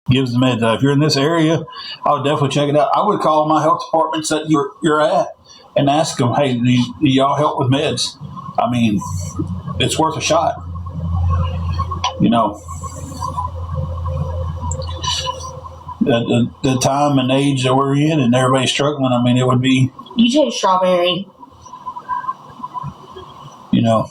gives the meds out. If you're in this area, I would definitely check it out. I would call my health departments that you're at and ask them, hey, do y'all help with meds? I mean, it's worth a shot. You know, the time and age that we're in and everybody's struggling, I mean, it would be... You take strawberry. You know.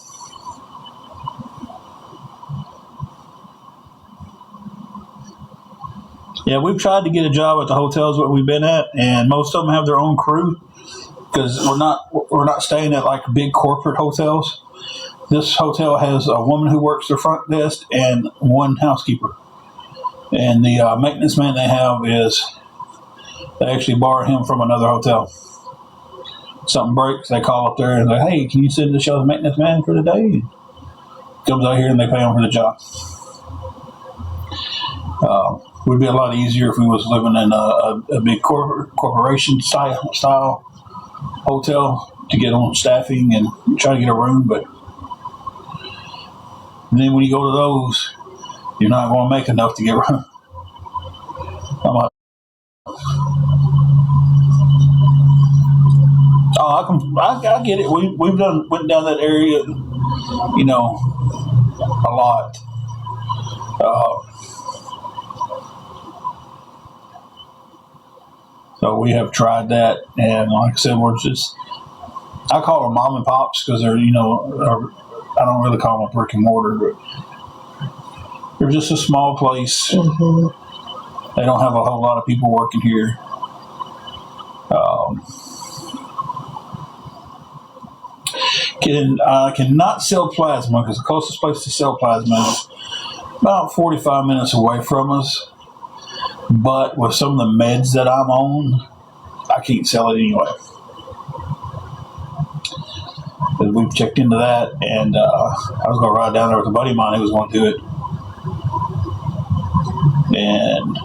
Yeah, we've tried to get a job at the hotels where we've been at, and most of them have their own crew because we're not staying at like big corporate hotels. This hotel has a woman who works the front desk and one housekeeper. And the maintenance man they have they actually borrow him from another hotel. Something breaks, they call up there and say, hey, can you send the show's maintenance man for the day? And comes out here and they pay him for the job. Would be a lot easier if we was living in a big corporation style hotel to get on staffing and try to get a room. But then when you go to those, you're not going to make enough to get around. I get it. Went down that area, you know, a lot. So we have tried that, and like I said, I call them mom and pops because they're, you know, I don't really call them a brick and mortar, but they're just a small place. Mm-hmm. They don't have a whole lot of people working here. Cannot sell plasma because the closest place to sell plasma is about 45 minutes away from us. But with some of the meds that I'm on, I can't sell it anyway. Because we've checked into that, and I was going to ride down there with a buddy of mine who was going to do it. And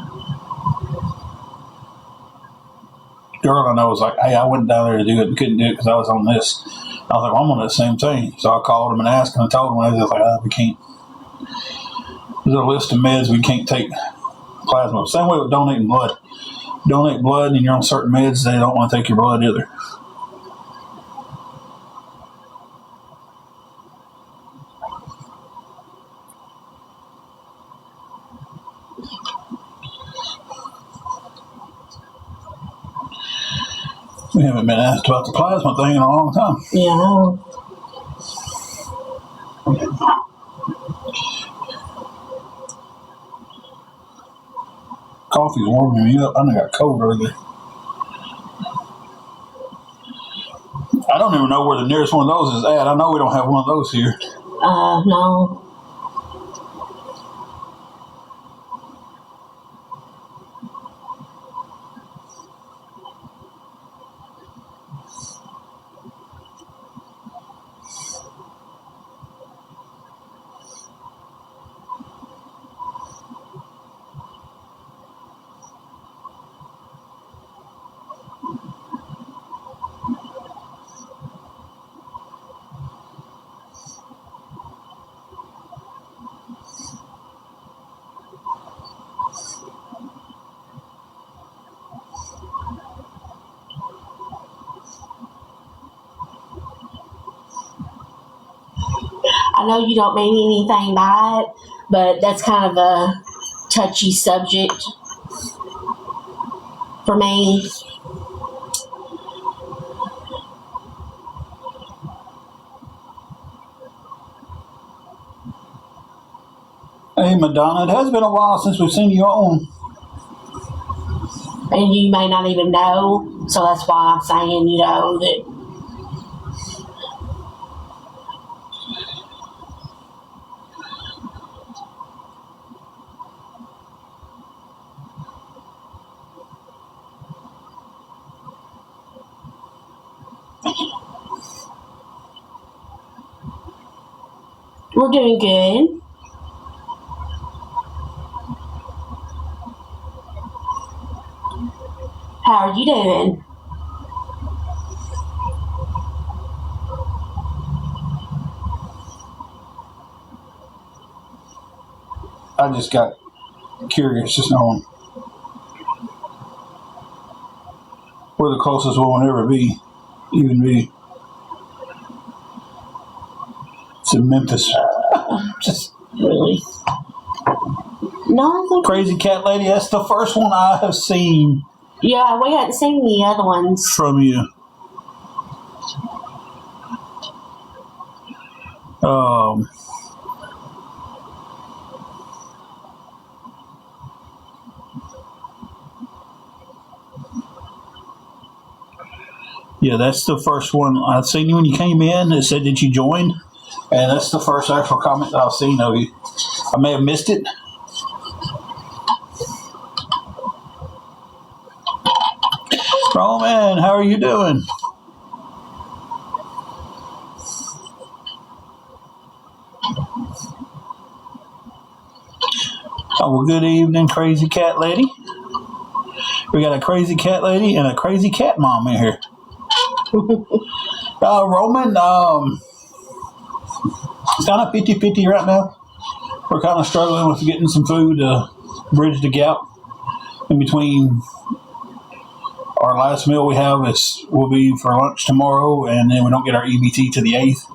the girl I know was like, hey, I went down there to do it and couldn't do it because I was on this. I was like, well, I'm on that same thing. So I called him and asked him and told him, and I was like, we can't. There's a list of meds we can't take plasma. Same way with donating blood. Donate blood and you're on certain meds, they don't want to take your blood either. We haven't been asked about the plasma thing in a long time. Yeah. Coffee's warming me up. I done got cold early. I don't even know where the nearest one of those is at. I know we don't have one of those here. No. I know you don't mean anything by it, but that's kind of a touchy subject for me. Hey, Madonna, it has been a while since we've seen you on. And you may not even know, so that's why I'm saying, you know, that we're doing good. How are you doing? I just got curious, just knowing where the closest one would ever be, even be. It's in Memphis. Just Really? No, I think. Crazy Cat Lady, that's the first one I have seen. Yeah, we hadn't seen the other ones. From you. Yeah, that's the first one I've seen you when you came in. It said that you joined, and that's the first actual comment that I've seen of you. I may have missed it. Roman, how are you doing? Oh, well, good evening, Crazy Cat Lady. We got a Crazy Cat Lady and a Crazy Cat Mom in here. Roman, it's kind of 50-50 right now. We're kind of struggling with getting some food to bridge the gap in between. Our last meal we have will be for lunch tomorrow, and then we don't get our EBT to the 8th.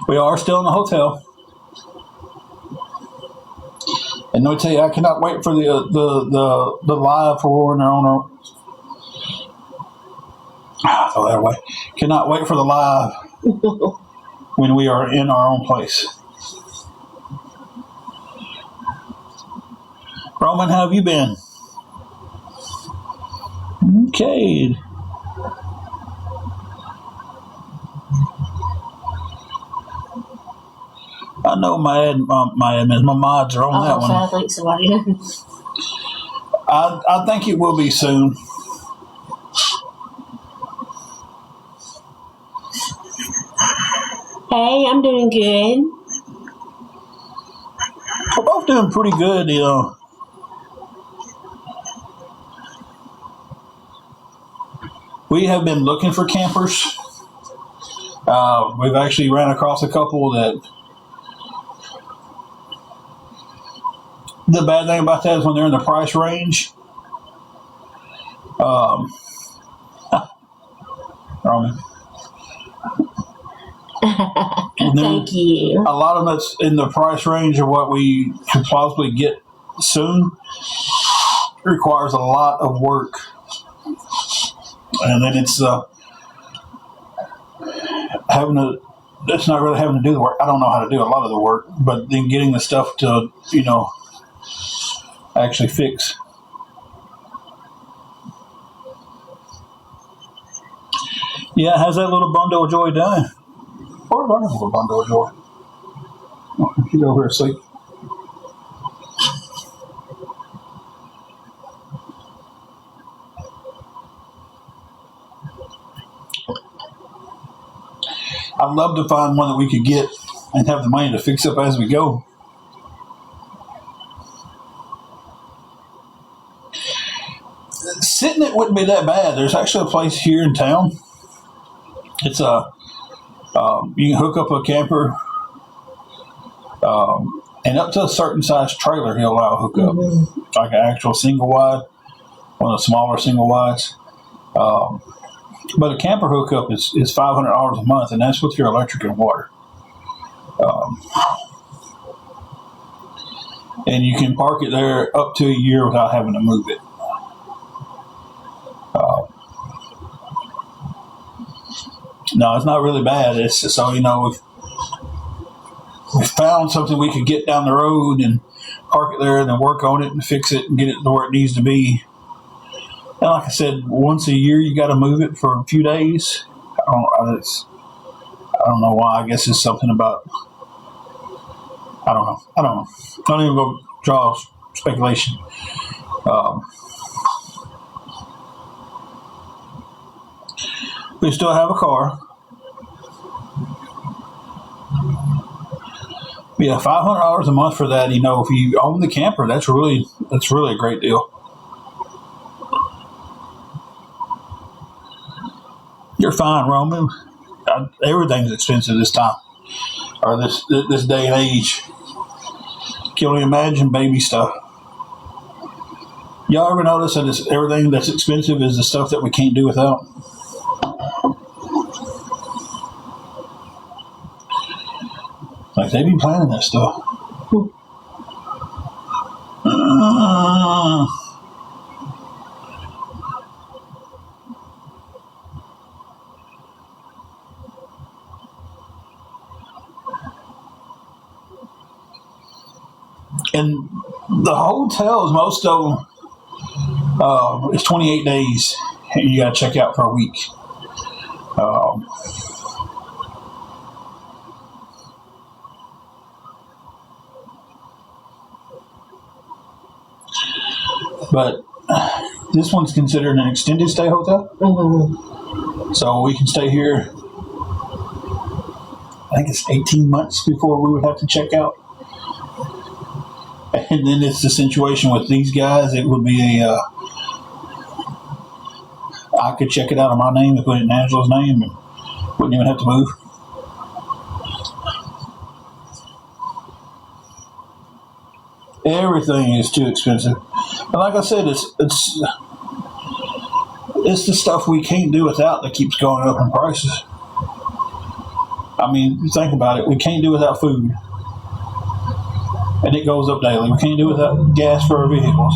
We are still in the hotel. And let me tell you, I cannot wait for the live for when they're on our. Throw that away. Cannot wait for the live when we are in our own place. Roman, how have you been? Okay. I know my mods are on that one. I think somebody did. I think it will be soon. Hey, I'm doing good. We're both doing pretty good, you know. We have been looking for campers. We've actually ran across a couple that. The bad thing about that is when they're in the price range. Roman. Thank you. A lot of that's in the price range of what we could possibly get soon. It requires a lot of work. And then it's it's not really having to do the work. I don't know how to do a lot of the work, but then getting the stuff to, actually fix. Yeah, how's that little bundle of joy done? Or a little bundle of joy. She's over here asleep. I'd love to find one that we could get and have the money to fix up as we go. Sitting it wouldn't be that bad. There's actually a place here in town. It's you can hook up a camper, and up to a certain size trailer he'll allow a hookup, like an actual single wide, one of the smaller single wides. But a camper hookup is $500 a month, and that's with your electric and water. And you can park it there up to a year without having to move it. No, it's not really bad. It's just so we found something we could get down the road and park it there and then work on it and fix it and get it to where it needs to be. And like I said, once a year you got to move it for a few days. I don't know why. I guess it's something about. I don't know. Don't even go draw speculation. We still have a car. Yeah, $500 a month for that. If you own the camper, that's really a great deal. You're fine, Roman. Everything's expensive this time. or this day and age. Can you imagine baby stuff? Y'all ever notice that everything that's expensive is the stuff that we can't do without? Like they be planning that stuff. And the hotels, most of them, it's 28 days, and you got to check out for a week. But this one's considered an extended stay hotel. Mm-hmm. So we can stay here, I think it's 18 months before we would have to check out. And then it's the situation with these guys, it would be I could check it out in my name and put it in Angela's name and wouldn't even have to move. Everything is too expensive. And like I said, it's the stuff we can't do without that keeps going up in prices. I mean, think about it. We can't do without food. And it goes up daily. We can't do without gas for our vehicles.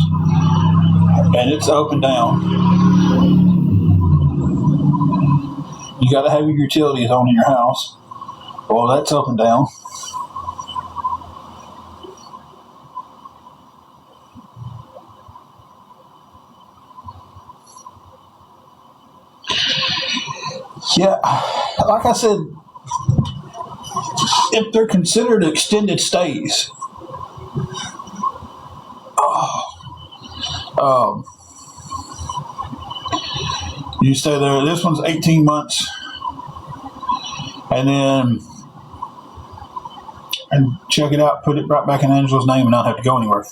And it's up and down. You got to have your utilities on in your house. Well, that's up and down. Yeah, like I said, if they're considered extended stays, you stay there. This one's 18 months, and check it out, put it right back in Angela's name, and not have to go anywhere.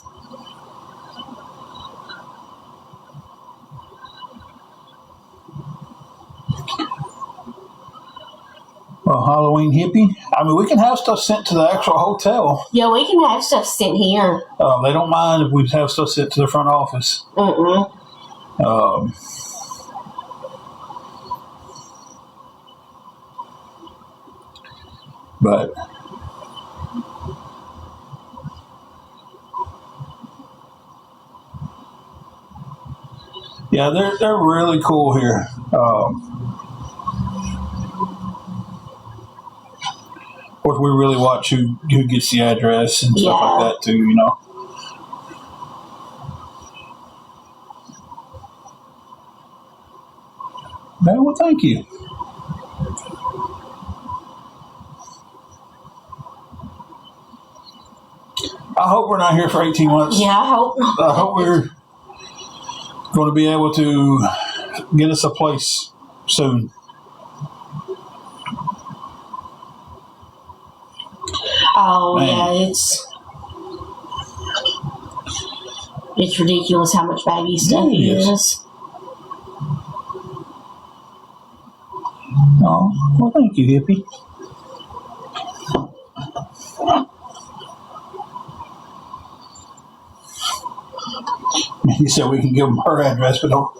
Well, Halloween hippie. I mean, we can have stuff sent to the actual hotel. Yeah, we can have stuff sent here. They don't mind if we have stuff sent to the front office. But yeah, they're really cool here. Of course, we really watch who gets the address and stuff like that too, you know. Well, thank you. I hope we're not here for 18 months. Yeah, I hope not. I hope we're going to be able to get us a place soon. Oh, Man. yeah, it's ridiculous how much baby stuff it is. Oh, well, thank you, hippie. He said we can give him her address, but don't.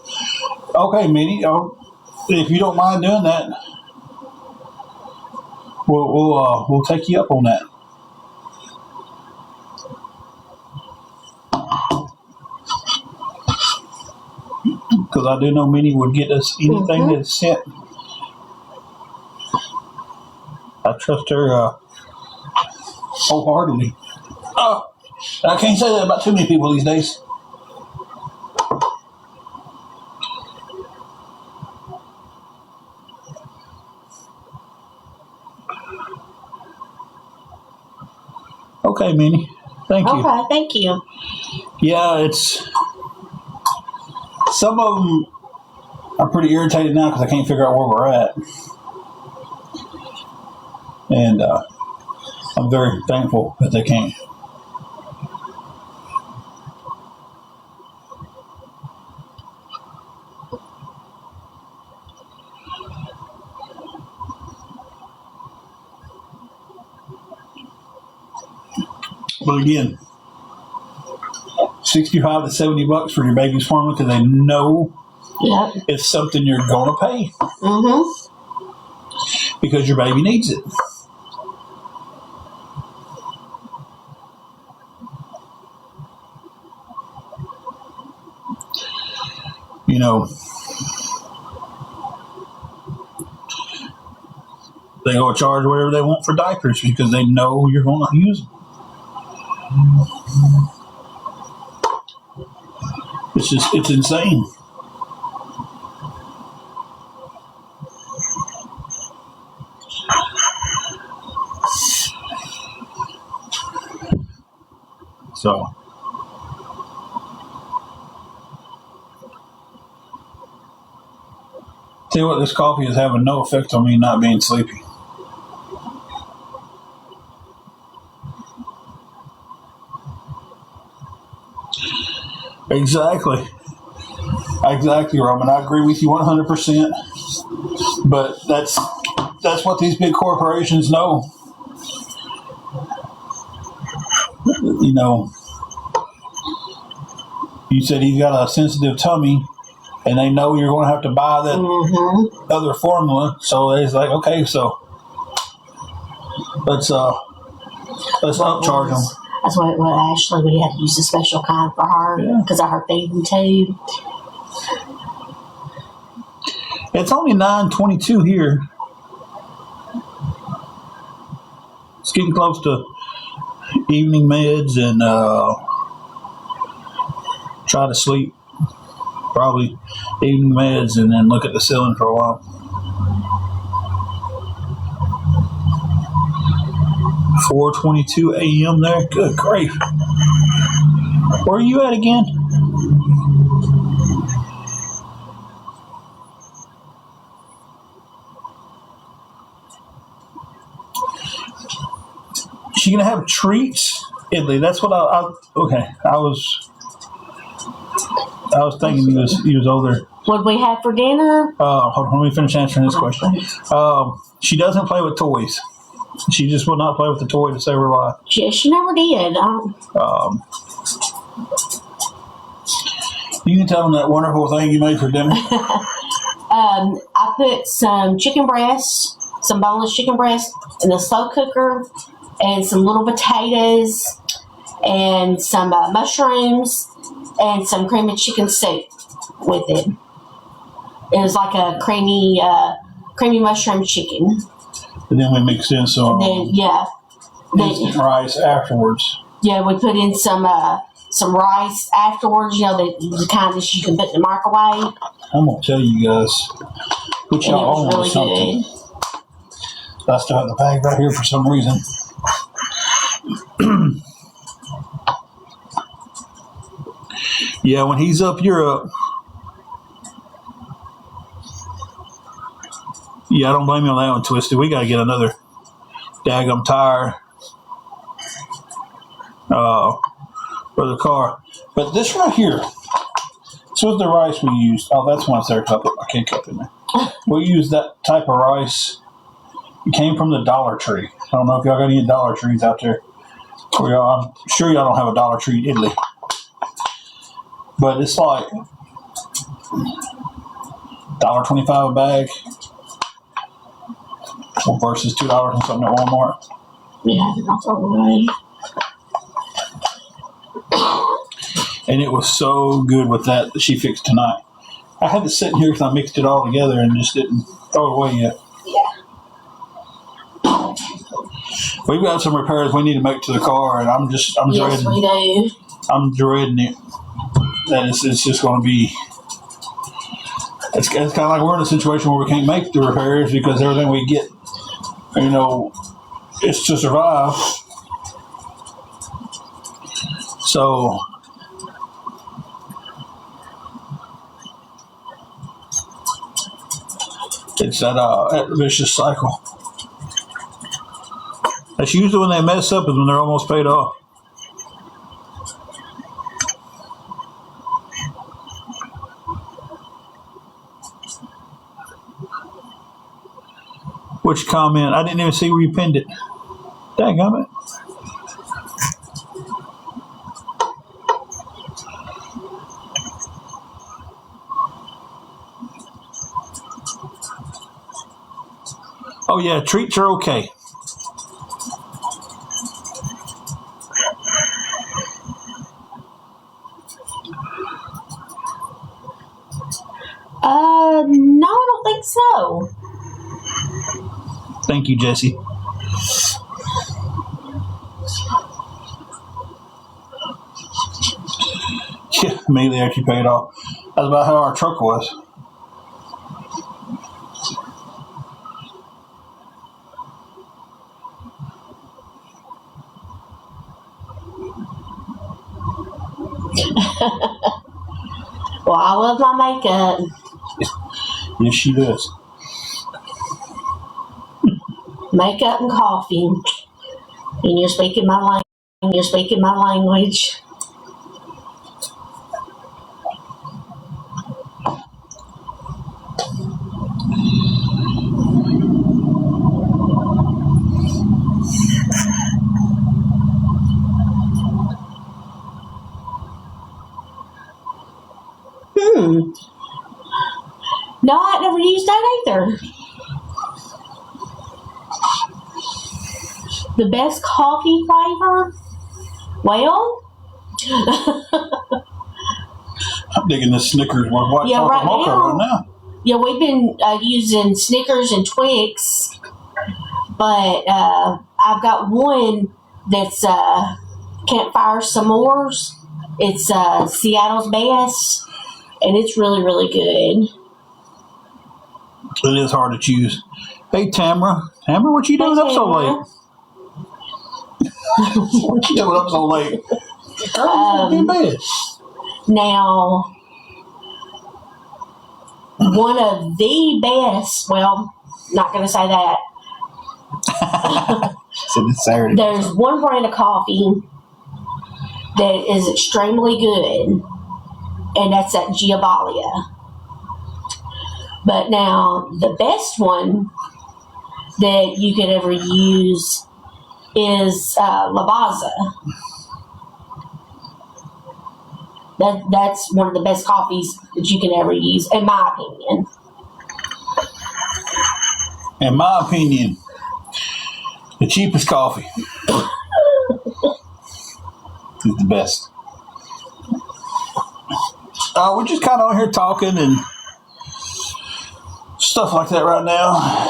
Okay, Minnie, if you don't mind doing that, we'll take you up on that. Because I do know Minnie would get us anything that's sent. I trust her wholeheartedly. Oh, I can't say that about too many people these days. Okay, Minnie. Thank you. Okay, thank you. Yeah, it's... Some of them are pretty irritated now because I can't figure out where we're at. And I'm very thankful that they can't. But again, $65 to $70 for your baby's formula because they know it's something you're going to pay. Because your baby needs it. You know, they go charge whatever they want for diapers because they know you're going to use them. It's insane. So, tell you what, this coffee is having no effect on me not being sleepy. Exactly, Roman. I agree with you 100%. But that's what these big corporations know. You know, you said he's got a sensitive tummy, and they know you're going to have to buy that other formula. So it's like, okay, so let's upcharge them. That's what Ashley, we had to use a special kind for her because of her feeding tube. It's only 9:22 here. It's getting close to evening meds and try to sleep. Probably evening meds and then look at the ceiling for a while. 4:22 a.m. there. Good grief. Where are you at again? She gonna have treats, Italy. That's what I was thinking he was older. What we have for dinner? Hold on, let me finish answering this question. She doesn't play with toys. She just will not play with the toy to save her life. She never did. You can tell them that wonderful thing you made for dinner. I put some chicken breast, some boneless chicken breast in the slow cooker, and some little potatoes, and some mushrooms, and some creamy chicken soup with it. It was like a creamy mushroom chicken. And then we mixed in some instant rice afterwards. Yeah, we put in some rice afterwards. You know, the kind that you can put in the microwave. I'm gonna tell you guys, put y'all on really with something. Good. I still have the bag right here for some reason. Yeah, when he's up, you're up. Yeah, I don't blame you on that one, Twisted. We got to get another daggum tire for the car. But this right here, this was the rice we used. Oh, that's one there. I put my cake up in there. We used that type of rice. It came from the Dollar Tree. I don't know if y'all got any Dollar Trees out there. I'm sure y'all don't have a Dollar Tree in Italy. But it's like $1.25 a bag versus $2 and something at Walmart. Yeah, that's all right. And it was so good with that she fixed tonight. I had it sitting here because I mixed it all together and just didn't throw it away yet. Yeah. We've got some repairs we need to make to the car, and I'm yes, dreading. We do. I'm dreading it. That it's just going to be. It's kind of like we're in a situation where we can't make the repairs because everything we get, it's to survive. So. It's that vicious cycle. That's usually when they mess up is when they're almost paid off. Which comment? I didn't even see where you pinned it. Dang, Oh yeah, treats are okay. No, I don't think so. Thank you, Jesse. Yeah, immediately after you paid off. That's about how our truck was. Well, I love my makeup. Yes, she does. Makeup and coffee. And you're speaking my language. No, I never used that either. The best coffee flavor? Well, I'm digging this Snickers with white Yeah, chocolate right mocha now. right now. yeah, we've been using Snickers and Twix, but I've got one that's Campfire S'mores. It's Seattle's best, and it's really, really good. It is hard to choose. Hey, Tamara. Tamara, what you doing up so late? What you doing up so late? In bed. Now, one of the best, well, not going to say that. Said it's Saturday. There's one brand of coffee that is extremely good, and that's at Giovanni. But now, the best one that you could ever use is Lavazza. That's one of the best coffees that you can ever use, in my opinion. In my opinion, the cheapest coffee is the best. We're just kind of on here talking and stuff like that right now.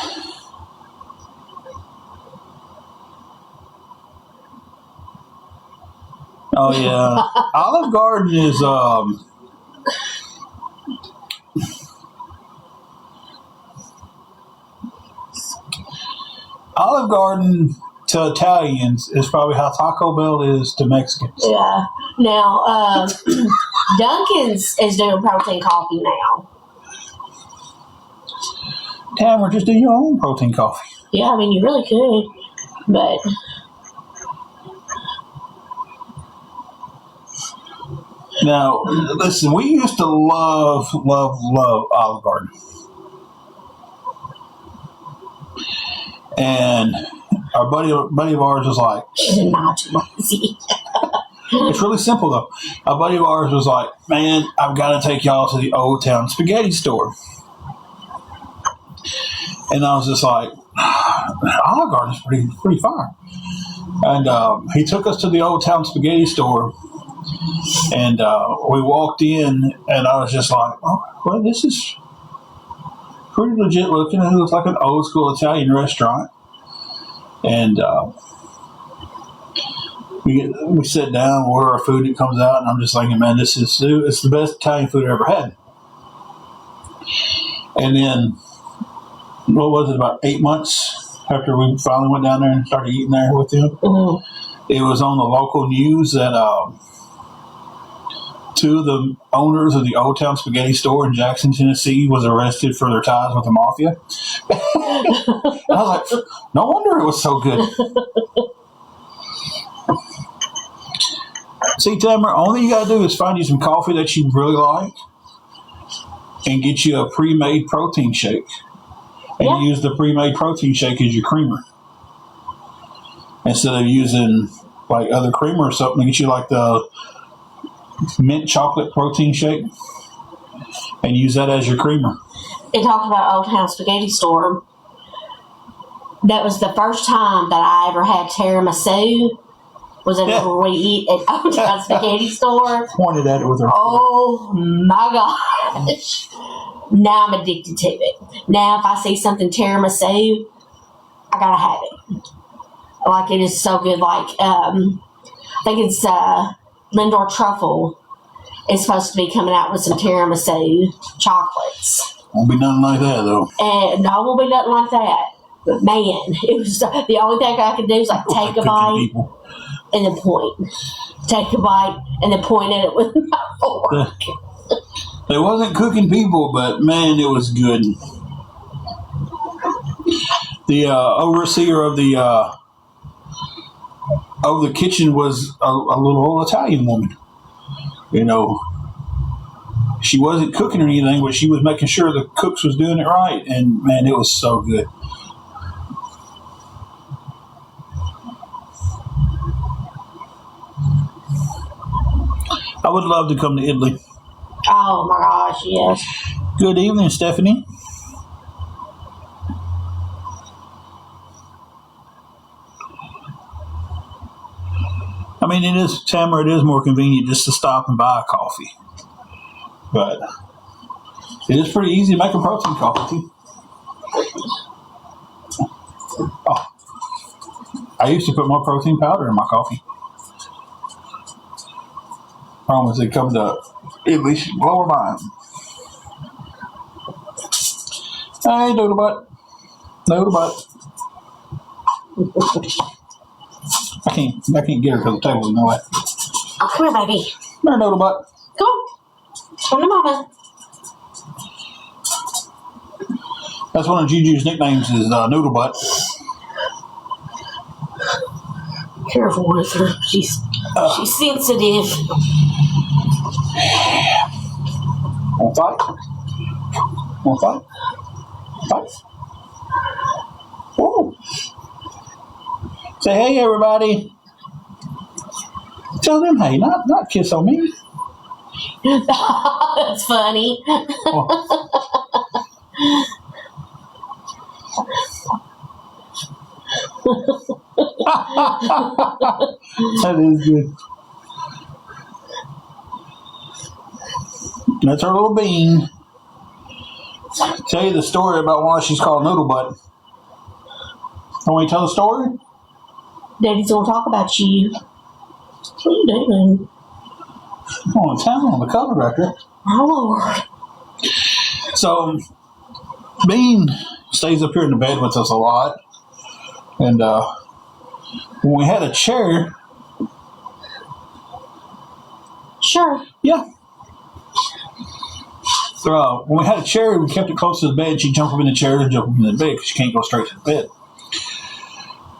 Oh yeah, Olive Garden is Olive Garden to Italians is probably how Taco Bell is to Mexicans. Yeah. Now, Dunkin's is doing protein coffee now. Tamara, just do your own protein coffee. Yeah, I mean, you really could, but Now, listen, we used to love Olive Garden. And our buddy of ours was like, not lazy. it's really simple though. A buddy of ours was like, man, I've got to take y'all to the Old Town Spaghetti Store. And I was just like, Olive Garden is pretty fire. And he took us to the Old Town Spaghetti Store. And we walked in, and I was just like, oh, well, this is pretty legit looking. It looks like an old school Italian restaurant. And we sit down, order our food, it comes out, and I'm just thinking, man, it's the best Italian food I ever had. And then, what was it, about 8 months after we finally went down there and started eating there with him, it was on the local news that two of the owners of the Old Town Spaghetti Store in Jackson, Tennessee was arrested for their ties with the mafia. And I was like, no wonder it was so good. See, Tamara, only thing you got to do is find you some coffee that you really like and get you a pre-made protein shake. And use the pre-made protein shake as your creamer. Instead of using like other creamer or something, get you like the mint chocolate protein shake and use that as your creamer. They talked about Old Town Spaghetti Store. That was the first time that I ever had tiramisu. Was it where we eat at Old Town Spaghetti Store? Pointed at it with her. Oh my gosh! Now I'm addicted to it. Now if I see something tiramisu, I gotta have it. Like it is so good. Like I think it's Lindor Truffle is supposed to be coming out with some tiramisu chocolates. Won't be nothing like that though. And no, it won't be nothing like that. But man, it was the only thing I could do is like take a bite People. and then point. Take a bite and then point at it with my fork. It wasn't cooking people, but man, it was good. The overseer of the kitchen was a little old Italian woman. You know, she wasn't cooking or anything, but she was making sure the cooks was doing it right. And man, it was so good. I would love to come to Italy. Oh my gosh, yes. Good evening, Stephanie. I mean, it is, Tamara, it is more convenient just to stop and buy a coffee. But it is pretty easy to make a protein coffee, too. Oh, I used to put more protein powder in my coffee. Problem is, it comes to at least lower mine. Hey, Doodle Butt. Doodle Butt. I can't get her to the table, you know that. Oh, come here, baby. Come here, Doodle Butt. Come on. Come to mama. That's one of Juju's nicknames is Noodle Butt. Careful with her. She's sensitive. Want to fight? Want to fight? Fight. Whoa. Say hey, everybody. Tell them hey, not kiss on me. That's funny. Oh. That is good. That's our little bean. Tell you the story about why she's called Noodle Butt. Want me to tell the story? Daddy's gonna talk about you. What are you doing? I'm on town on the cover right there. My Lord. So, Bean stays up here in the bed with us a lot. And when we had a chair. Sure. Yeah. So, when we had a chair, we kept it close to the bed. She'd jump up in the chair and jump up in the bed because she can't go straight to the bed.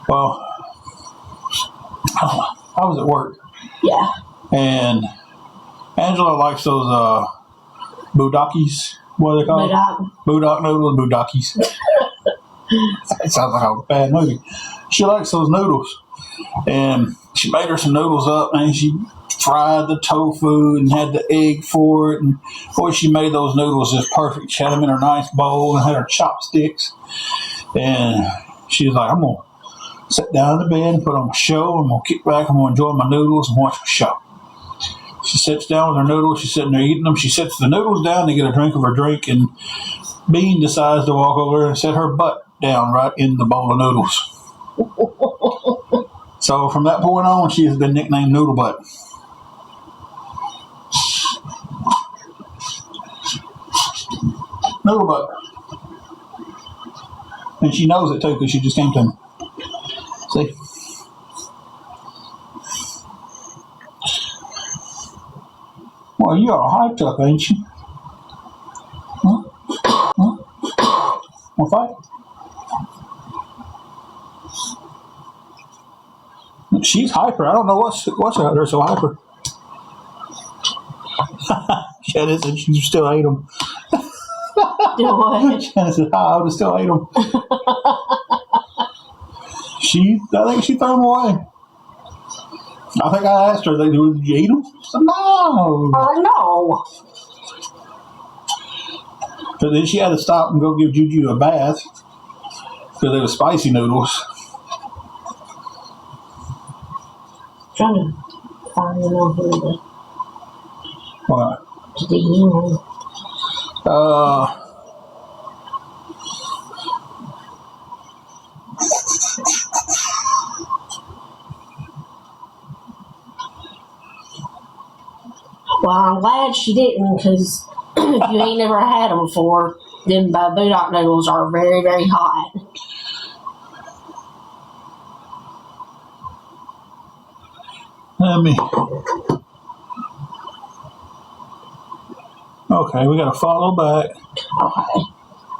Well, I was at work. Yeah. And Angela likes those boudakis. What are they called? Boudak noodles, boudakis. It sounds like a bad movie. She likes those noodles. And she made her some noodles up, and she fried the tofu and had the egg for it. And boy, she made those noodles just perfect. She had them in her nice bowl and had her chopsticks. And she was like, I'm going to sit down in the bed and put on a show. I'm going to kick back. I'm going to enjoy my noodles and watch my show. She sits down with her noodles. She's sitting there eating them. She sets the noodles down to get a drink of her drink. And Bean decides to walk over and set her butt down right in the bowl of noodles. So from that point on, she has been nicknamed Noodle Butt. Noodle Butt. And she knows it too because she just came to me. See? Well, you are hyped up, ain't you? Huh? Huh? Want to fight? She's hyper. I don't know what's out there so hyper. Shannon said she still ate them. Do what? Shannon said, I would have still ate them. I think she threw them away. I think I asked her, did you eat them? She said, no. Oh, no. But then she had to stop and go give Juju a bath. Because they were spicy noodles. Trying to find them on here What? to DM. Well, I'm glad she didn't, because if you ain't never had them before, them Boondock noodles are very, very hot. Let me. Okay, we got to follow back. Okay.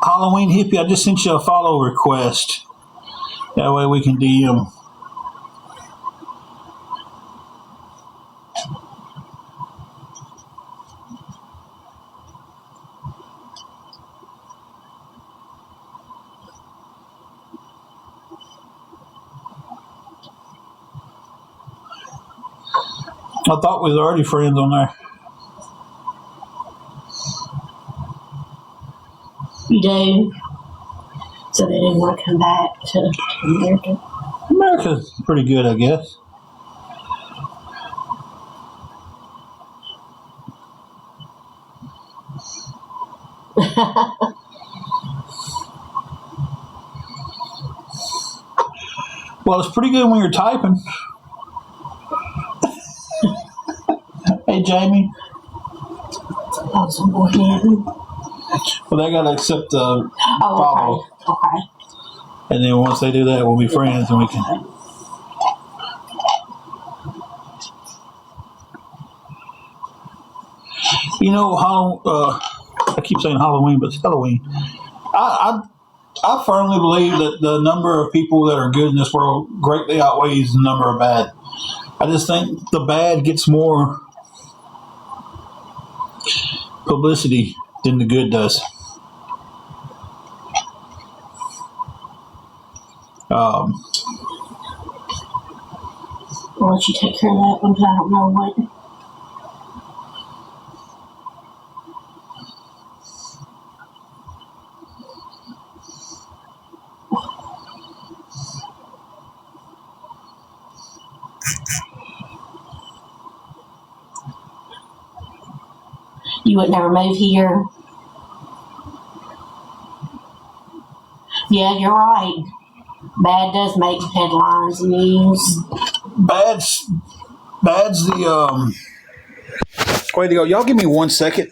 Halloween Hippie, I just sent you a follow request. That way we can DM. I thought we was already friends on there. You do? So they didn't want to come back to America? America's pretty good, I guess. Well, it's pretty good when you're typing. Hey, Jamie. Oh, some more hand. Well, they got to accept the follow. Okay. And then once they do that, we'll be friends and we can. You know, I keep saying Halloween, but it's Halloween. I firmly believe that the number of people that are good in this world greatly outweighs the number of bad. I just think the bad gets more publicity than the good does. I'll let you take care of that one, because I don't know what. You would never move here. Yeah, you're right. Bad does make headlines and news. Bad's the way to go. Y'all give me 1 second.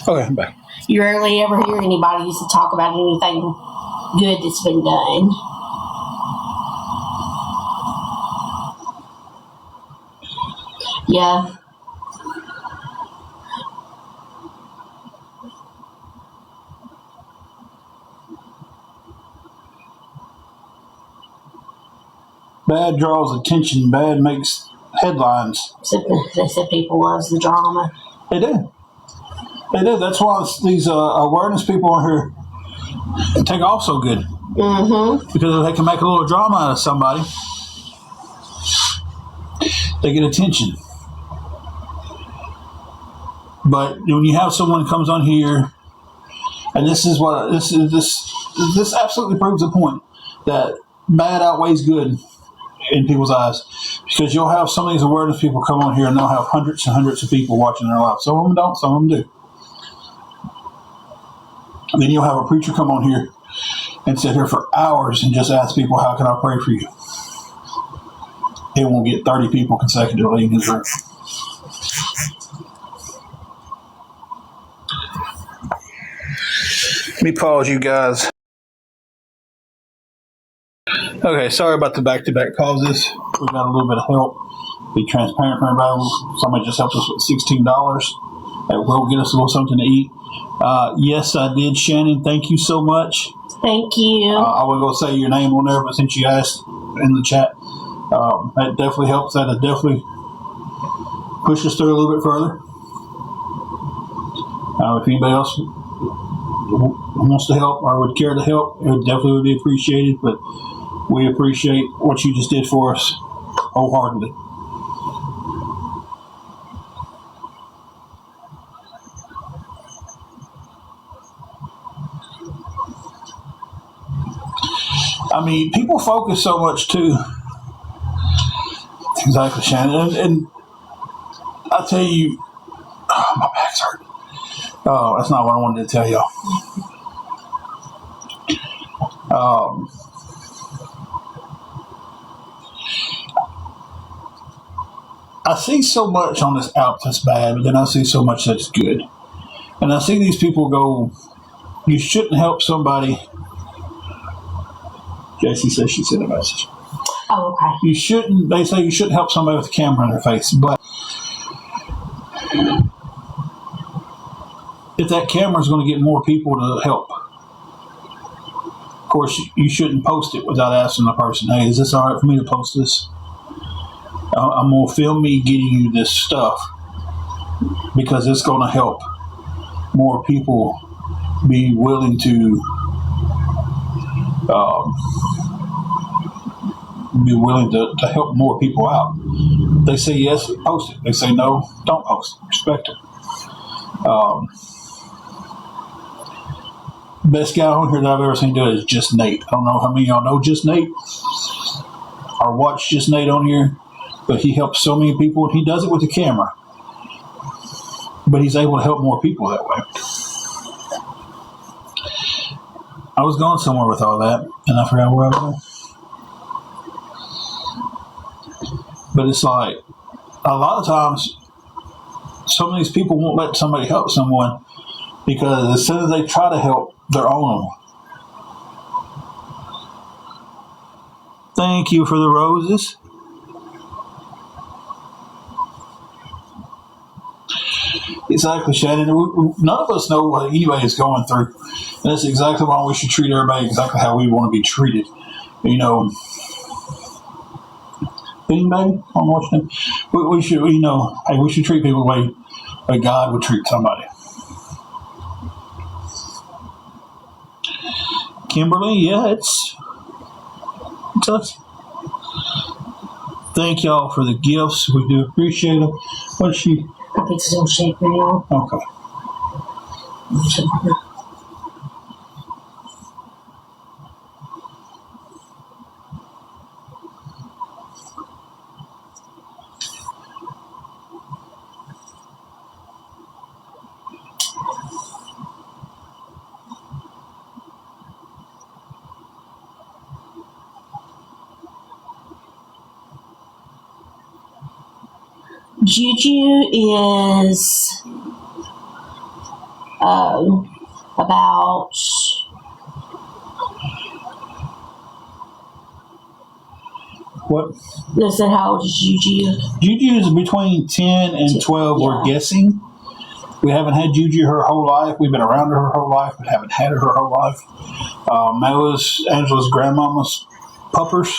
Okay, I'm back. You rarely ever hear anybody used to talk about anything good that's been done. Yeah. Bad draws attention. Bad makes headlines. They said people loves the drama. They do. They do. That's why these awareness people on here take off so good. Mm-hmm. Because if they can make a little drama out of somebody, they get attention. But when you have someone who comes on here, and this absolutely proves the point that bad outweighs good in people's eyes, because you'll have some of these awareness people come on here and they'll have hundreds and hundreds of people watching their live. Some of them don't, some of them do. And then you'll have a preacher come on here and sit here for hours and just ask people, how can I pray for you? He won't get 30 people consecutively in his room. Let me pause you guys. Okay, sorry about the back-to-back pauses. We got a little bit of help. Be transparent for everybody. Somebody just helped us with $16. That will get us a little something to eat. Yes, I did, Shannon. Thank you so much. Thank you. I wasn't going to say your name on there, but since you asked in the chat, that definitely helps. That definitely push us through a little bit further. If anybody else wants to help or would care to help, it definitely would be appreciated. But we appreciate what you just did for us wholeheartedly. I mean, people focus so much too. Exactly, Shannon. And I tell you, oh, my back's hurting. Oh, that's not what I wanted to tell y'all. I see so much on this app that's bad, but then I see so much that's good. And I see these people go, you shouldn't help somebody. Jessie says she sent a message. Oh, okay. They say you shouldn't help somebody with a camera in their face. But if that camera is going to get more people to help, of course, you shouldn't post it without asking the person, hey, is this all right for me to post this? I'm going to film me getting you this stuff because it's going to help more people be willing to help more people out. They say yes, post it. They say no, don't post it. Respect it. Best guy on here that I've ever seen do it is Just Nate. I don't know how many of y'all know Just Nate or watch Just Nate on here, but he helps so many people. He does it with the camera, but he's able to help more people that way. I was going somewhere with all that, and I forgot where I was going. But it's like, a lot of times, some of these people won't let somebody help someone because as soon as they try to help, they're on them. Thank you for the roses. Exactly, Shannon. None of us know what anybody is going through. And that's exactly why we should treat everybody exactly how we want to be treated. You know, Bean Baby, I'm watching it. We should, hey, we should treat people the way God would treat somebody. Kimberly, yeah, it's us. Thank y'all for the gifts. We do appreciate them. What's she? I think it's still shaking now. Okay. Juju is about what? Listen, how old is Juju? Juju is between 10 and 12, yeah. We're guessing. We haven't had Juju her whole life. We've been around her whole life, but haven't had her whole life. That was Angela's grandmama's puppers.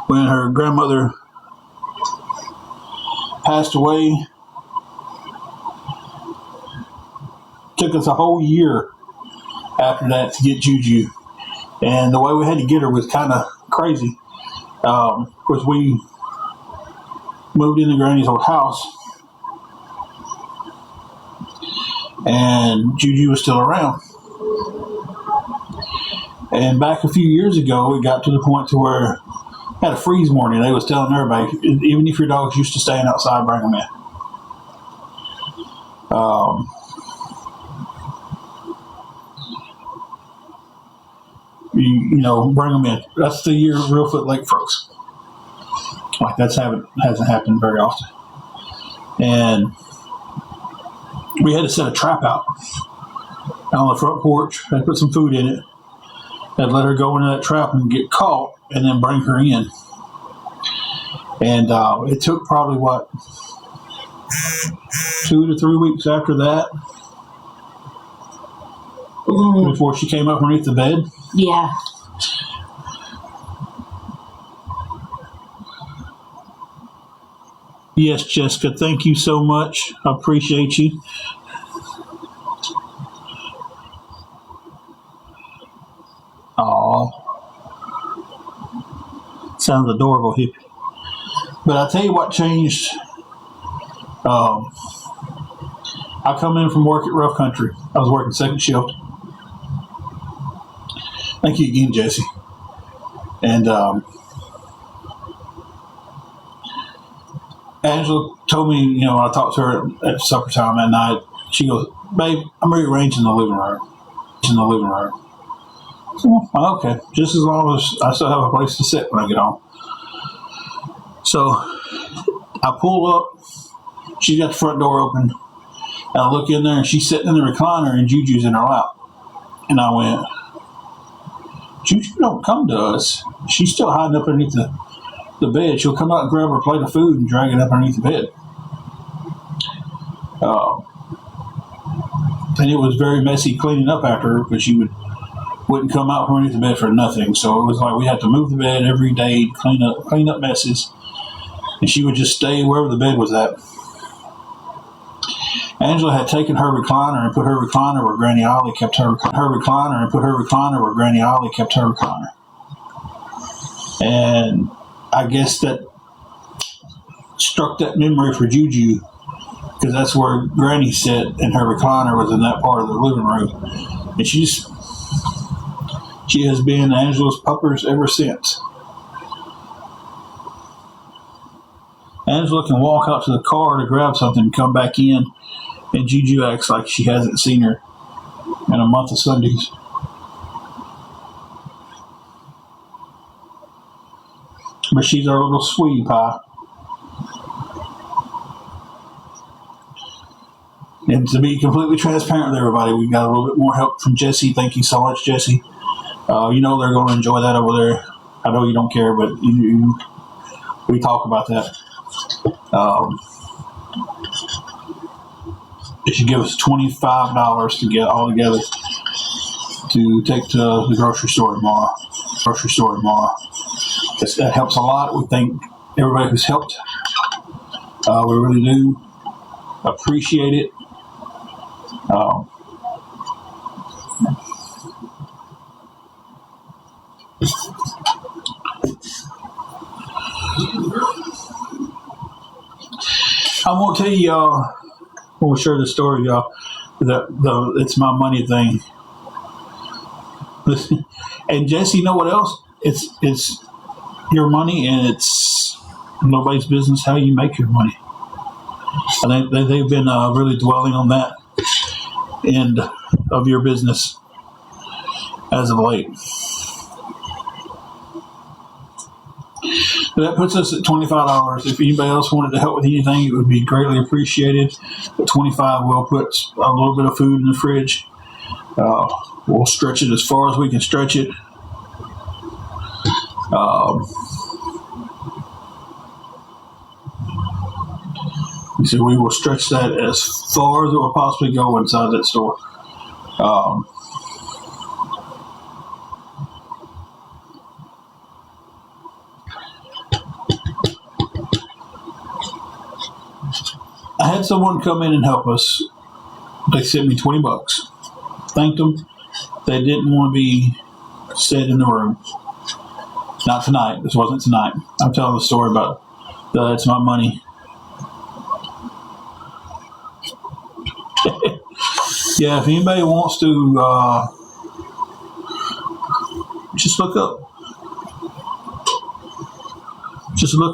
When her grandmother passed away, took us a whole year after that to get Juju. And the way we had to get her was kind of crazy. Of course, we moved into Granny's old house, and Juju was still around. And back a few years ago, it got to the point to where had a freeze warning. They was telling everybody, even if your dog's used to staying outside, bring them in. Bring them in. That's the year Reelfoot Lake froze. Like hasn't happened very often. And we had to set a trap out on the front porch. I put some food in it. I'd let her go into that trap and get caught, and then bring her in. And it took probably 2 to 3 weeks after that before she came up underneath the bed. Yeah. Yes, Jessica, thank you so much. I appreciate you. Aw, sounds adorable, hippie. But I tell you what changed. I come in from work at Rough Country. I was working second shift. Thank you again, Jesse. And Angela told me, I talked to her at supper time that night. She goes, "Babe, I'm rearranging the living room." Well, okay, just as long as I still have a place to sit when I get home. So I pull up. She's got the front door open. And I look in there, and she's sitting in the recliner, and Juju's in her lap. And I went, "Juju don't come to us. She's still hiding up underneath the bed. She'll come out and grab her plate of food and drag it up underneath the bed." And it was very messy cleaning up after her because she wouldn't come out from underneath the bed for nothing. So it was like we had to move the bed every day, clean up messes, and she would just stay wherever the bed was at. Angela had taken her recliner and put her recliner where Granny Ollie kept her recliner. And I guess that struck that memory for Juju, because that's where Granny sat, and her recliner was in that part of the living room. And she has been Angela's puppers ever since. Angela can walk out to the car to grab something and come back in, and Juju acts like she hasn't seen her in a month of Sundays. But she's our little sweetie pie. And to be completely transparent with everybody, we got a little bit more help from Jesse. Thank you so much, Jesse. They're going to enjoy that over there. I know you don't care, but we talk about that. They should give us $25 to get all together to take to the grocery store tomorrow. That helps a lot. We thank everybody who's helped. We really do appreciate it. I won't tell you y'all. We'll share the story, y'all. The it's my money thing. And Jesse, you know what else? It's your money, and it's nobody's business how you make your money. And they've been really dwelling on that end of your business as of late. So that puts us at $25. If anybody else wanted to help with anything, it would be greatly appreciated. At $25, we'll put a little bit of food in the fridge. We'll stretch it as far as we can stretch it. So we will stretch that as far as it will possibly go inside that store. I had someone come in and help us. They sent me $20. Thanked them. They didn't want to be set in the room. Not tonight. This wasn't tonight. I'm telling the story about it's my money. Yeah, if anybody wants to, just look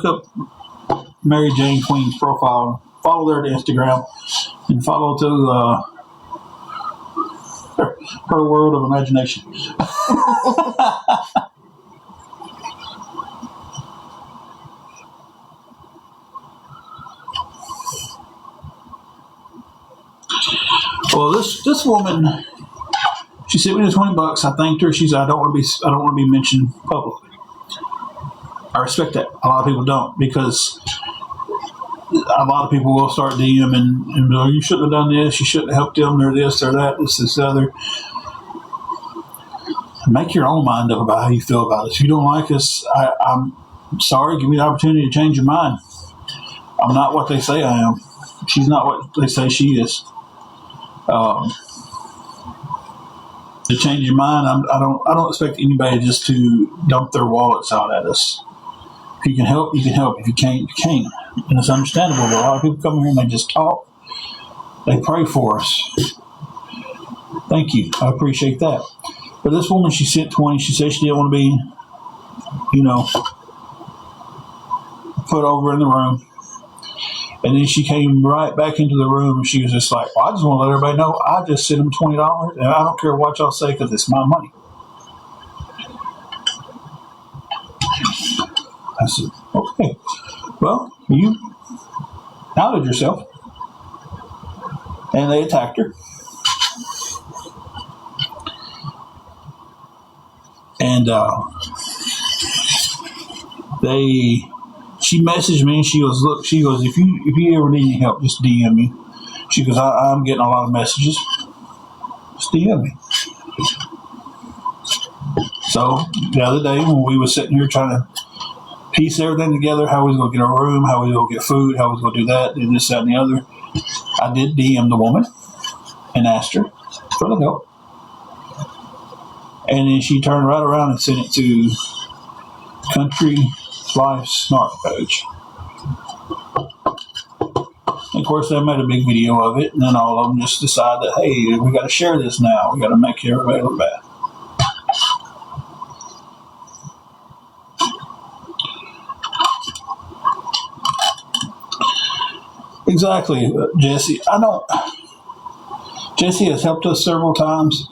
up Mary Jane Queen's profile. Follow her to Instagram and follow to her world of imagination. Well, this woman, she sent me the $20. I thanked her. She said, I don't want to be mentioned publicly. I respect that. A lot of people don't, because a lot of people will start DMing and be like, you shouldn't have done this. You shouldn't have helped them. They're this, they're that, this, the other. Make your own mind up about how you feel about us. If you don't like us, I'm sorry. Give me the opportunity to change your mind. I'm not what they say I am. She's not what they say she is. to change your mind. I don't expect anybody just to dump their wallets out at us. If you can help, you can help. If you can't, you can't. And it's understandable. But a lot of people come here and they just talk. They pray for us. Thank you. I appreciate that. But this woman, she sent 20. She said she didn't want to be, put over in the room. And then she came right back into the room and she was just like, well, I just want to let everybody know I just sent them $20 and I don't care what y'all say because it's my money. I said, okay. Well, you outed yourself. And they attacked her. And she messaged me and she goes, if you ever need any help, just DM me. She goes, I'm getting a lot of messages. Just DM me. So the other day when we were sitting here trying to piece everything together, how we was going to get our room, how we was going to get food, how we was going to do that, and this, that, and the other, I did DM the woman and asked her for the help. And then she turned right around and sent it to Country Life Snark page. And of course, they made a big video of it, and then all of them just decided that, hey, we got to share this now. We got to make everybody look bad. Exactly, Jesse. Jesse has helped us several times.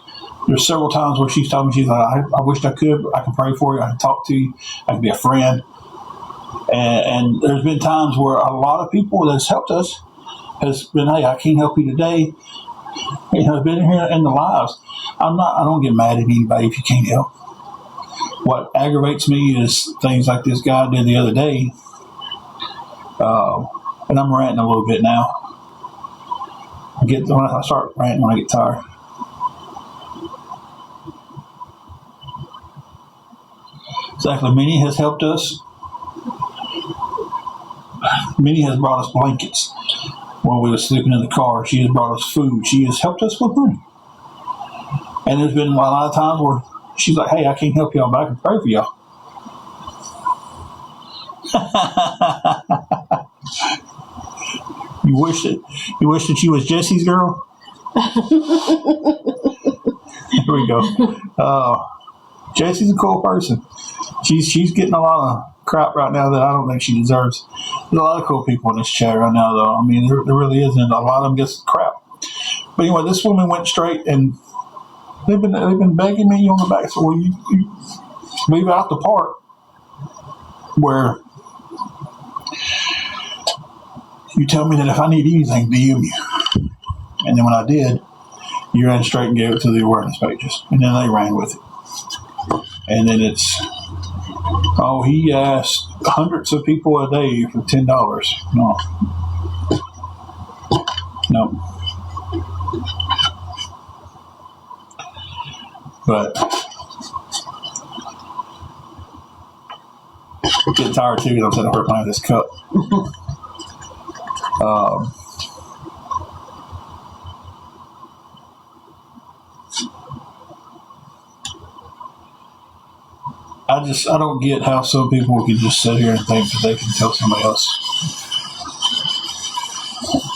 There's several times where she's told me, she's like, I wished I could. I can pray for you. I can talk to you. I can be a friend. And there's been times where a lot of people that's helped us has been, hey, I can't help you today. Has been here in the lives. I don't get mad at anybody if you can't help. What aggravates me is things like this guy did the other day. And I'm ranting a little bit now. I start ranting when I get tired. Exactly. Minnie has helped us. Minnie has brought us blankets while we were sleeping in the car. She has brought us food. She has helped us with money. And there's been a lot of times where she's like, hey, I can't help y'all, but I can pray for y'all. You wish that you was Jesse's girl? Here we go. Jesse's a cool person. She's getting a lot of crap right now that I don't think she deserves. There's a lot of cool people in this chat right now, though. I mean, there really is, and a lot of them gets crap. But anyway, this woman went straight, and they've been begging me on the back. So, well, you leave out the part where you tell me that if I need anything, DM you. And then when I did, you ran straight and gave it to the awareness pages, and then they ran with it. And then it's, oh, he asked hundreds of people a day for $10. No. But I'm getting tired too because I'm sitting here playing this cup. I don't get how some people can just sit here and think that they can tell somebody else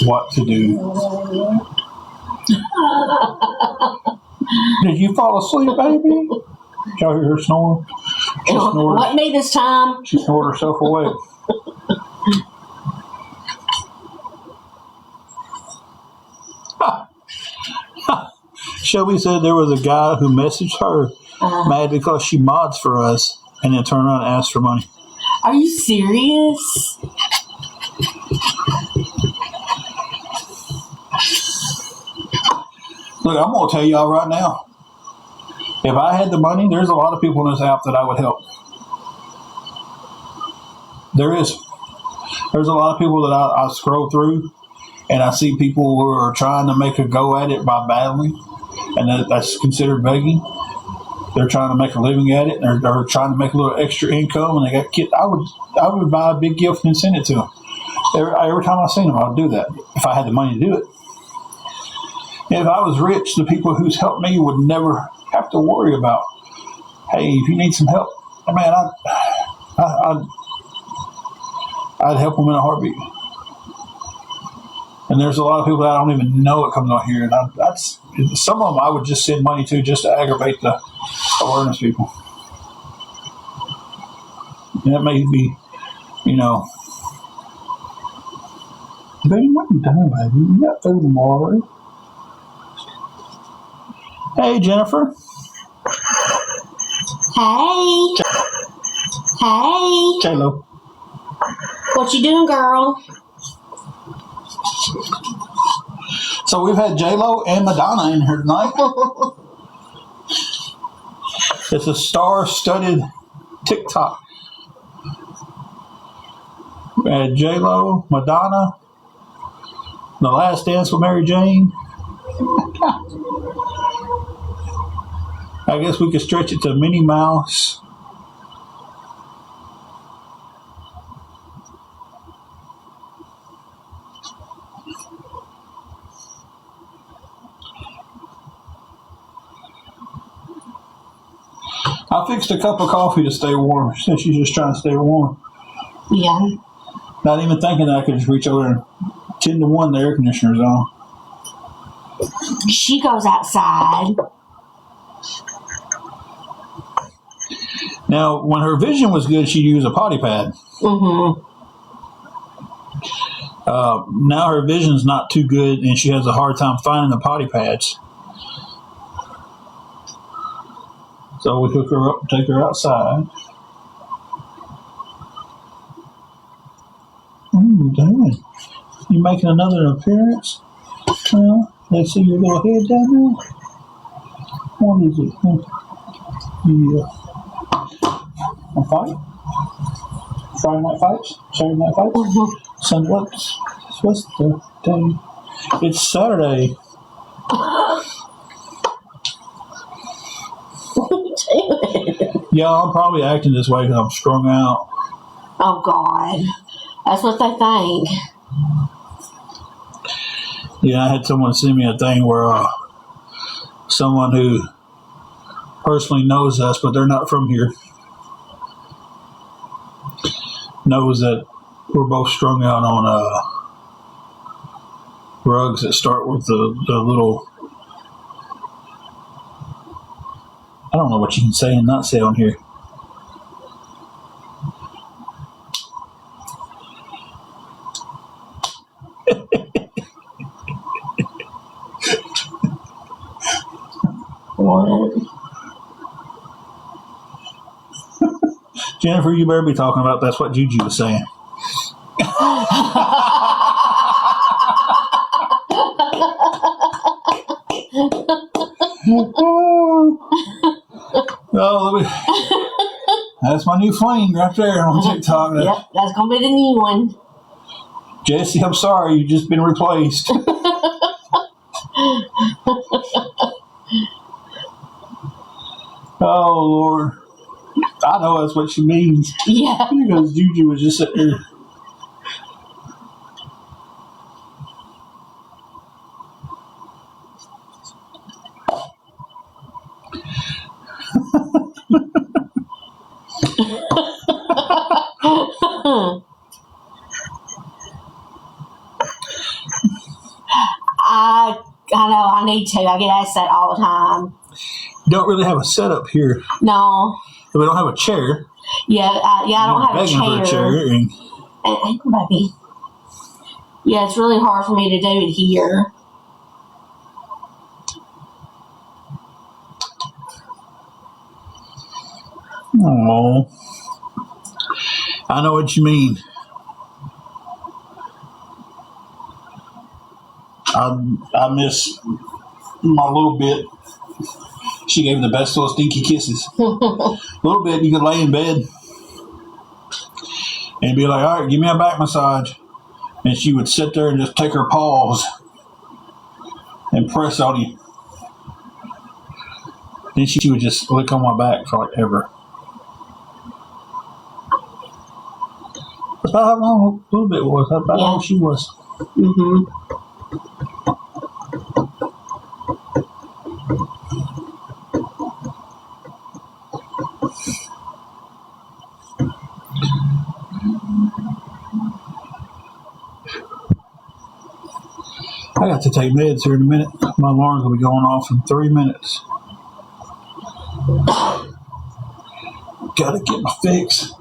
what to do. Did you fall asleep, baby? Did y'all hear her snoring? What me this time? She snored herself away. Shelby said there was a guy who messaged her mad because she mods for us and then turned around and asked for money. Are you serious? Look, I'm going to tell y'all right now. If I had the money, there's a lot of people in this app that I would help. There is. There's a lot of people that I scroll through and I see people who are trying to make a go at it by battling, and that's considered begging. They're trying to make a living at it. They're trying to make a little extra income, and they got kids. I would buy a big gift and send it to them. Every time I see them, I'd do that if I had the money to do it. And if I was rich, the people who's helped me would never have to worry about, hey, if you need some help, man, I'd help them in a heartbeat. And there's a lot of people that I don't even know that comes on here, and some of them I would just send money to just to aggravate the awareness people. And that may be, baby, what you doing, baby? You got food in the water. Hey, Jennifer. Hey. Hey. J-Lo. What you doing, girl? So we've had J-Lo and Madonna in here tonight. It's a star-studded TikTok. We had J-Lo, Madonna, The Last Dance with Mary Jane. I guess we could stretch it to Minnie Mouse. I fixed a cup of coffee to stay warm, since she's just trying to stay warm. Yeah. Not even thinking that I could just reach over and 10 to 1, the air conditioner's on. She goes outside. Now, when her vision was good, she'd use a potty pad. Mm-hmm. Now her vision's not too good, and she has a hard time finding the potty pads. So we hook her up and take her outside. What are you doing? You making another appearance? Let's see your little head down there. What is it? Yeah. A fight? Friday night fights? Saturday night fights? Mm-hmm. Sunday, what's the day? It's Saturday. Yeah, I'm probably acting this way because I'm strung out. Oh, God. That's what they think. Yeah, I had someone send me a thing where someone who personally knows us, but they're not from here, knows that we're both strung out on rugs that start with the little, I don't know what you can say and not say on here. What? Jennifer, you better be talking about that's what Juju was saying. That's my new flame right there on TikTok. Yep, that's going to be the new one. Jesse, I'm sorry, you've just been replaced. Oh, Lord. I know that's what she means. Yeah. Because Juju was just sitting there. I know, I need to. I get asked that all the time. You don't really have a setup here. No. We don't have a chair. Yeah, I don't have a chair. For a chair and baby. Yeah, it's really hard for me to do it here. Oh, I know what you mean. I miss my little bit. She gave me the best little stinky kisses. A little bit, you could lay in bed and be like, all right, give me a back massage. And she would sit there and just take her paws and press on you. Then she would just lick on my back for like ever. That's about how long a little bit was. That's about how long she was. Mm-hmm. got to take meds here in a minute. My alarm's going to be going off in 3 minutes. Got to get my fix.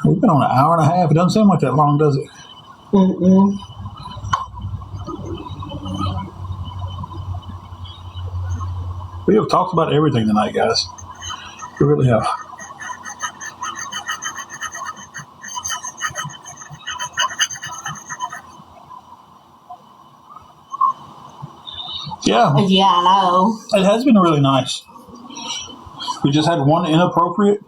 We've been on an hour and a half. It doesn't seem like that long, does it? Mm-mm. We have talked about everything tonight, guys. We really have. Yeah, Yeah, I know. it has been really nice. We just had one inappropriate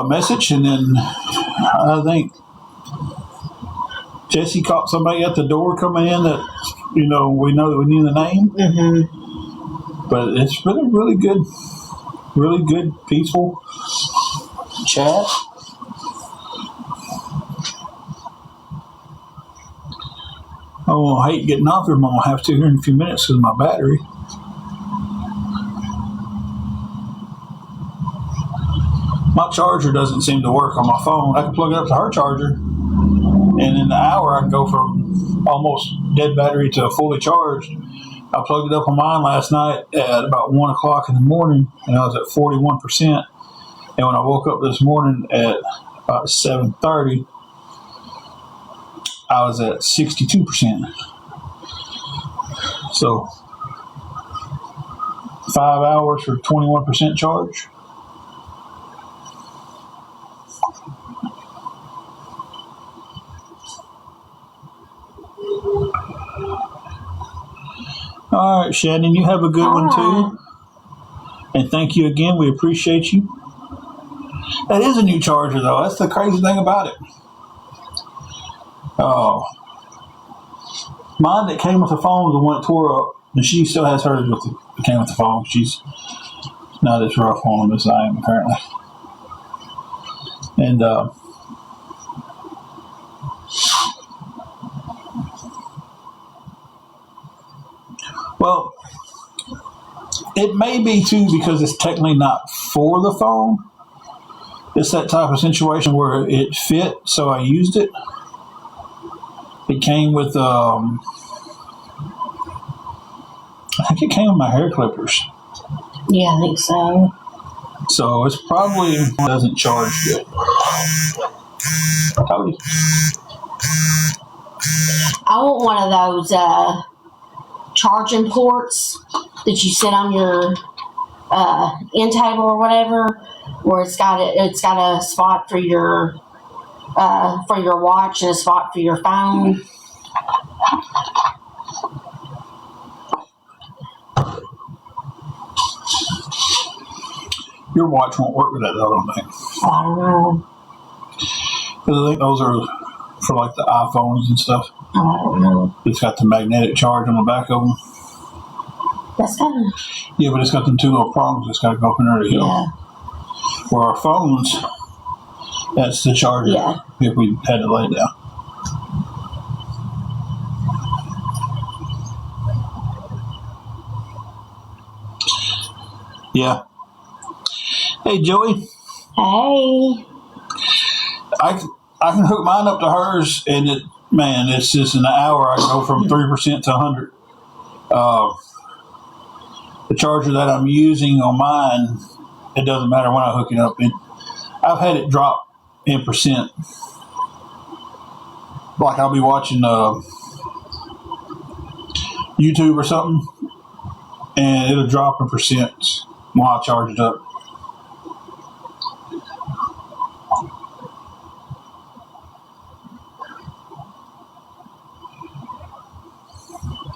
message, and then I think Jesse caught somebody at the door coming in that, we know that we knew the name. Mm-hmm. But it's been a really good, peaceful chat. Oh, I hate getting off here. I'm going to have to here in a few minutes because of my battery. My charger doesn't seem to work on my phone. I can plug it up to her charger, and in an hour I can go from almost dead battery to fully charged. I plugged it up on mine last night at about 1 o'clock in the morning, and I was at 41%. And when I woke up this morning at about 7:30, I was at 62%. So 5 hours for 21% charge. All right, Shannon, you have a good one too. And thank you again. We appreciate you. That is a new charger, though. That's the crazy thing about it. Oh, mine that came with the phone, the one that tore up, and she still has hers that came with the phone. She's not as rough on them as I am, apparently. And well, it may be too because it's technically not for the phone. It's that type of situation where it fit, so I used it. It came with, I think it came with my hair clippers. Yeah, I think so. So it's probably doesn't charge good. I told you. I want one of those charging ports that you sit on your end table or whatever, where it's got a spot for your watch and a spot for your phone. Your watch won't work with that, though, I don't think. I don't know. Because I think those are for like the iPhones and stuff. I don't know. It's got the magnetic charge on the back of them. That's kind of... Yeah, but it's got them two little prongs that's got to go up in there to heal. Yeah. For our phones, that's the charger. Yeah. If we had to lay it down. Yeah. Hey, Joey. Hey. I can hook mine up to hers, and it's just in an hour I go from 3% to 100. The charger that I'm using on mine, it doesn't matter when I hook it up. I've had it drop in percent. Like I'll be watching YouTube or something, and it'll drop in percent while I charge it up.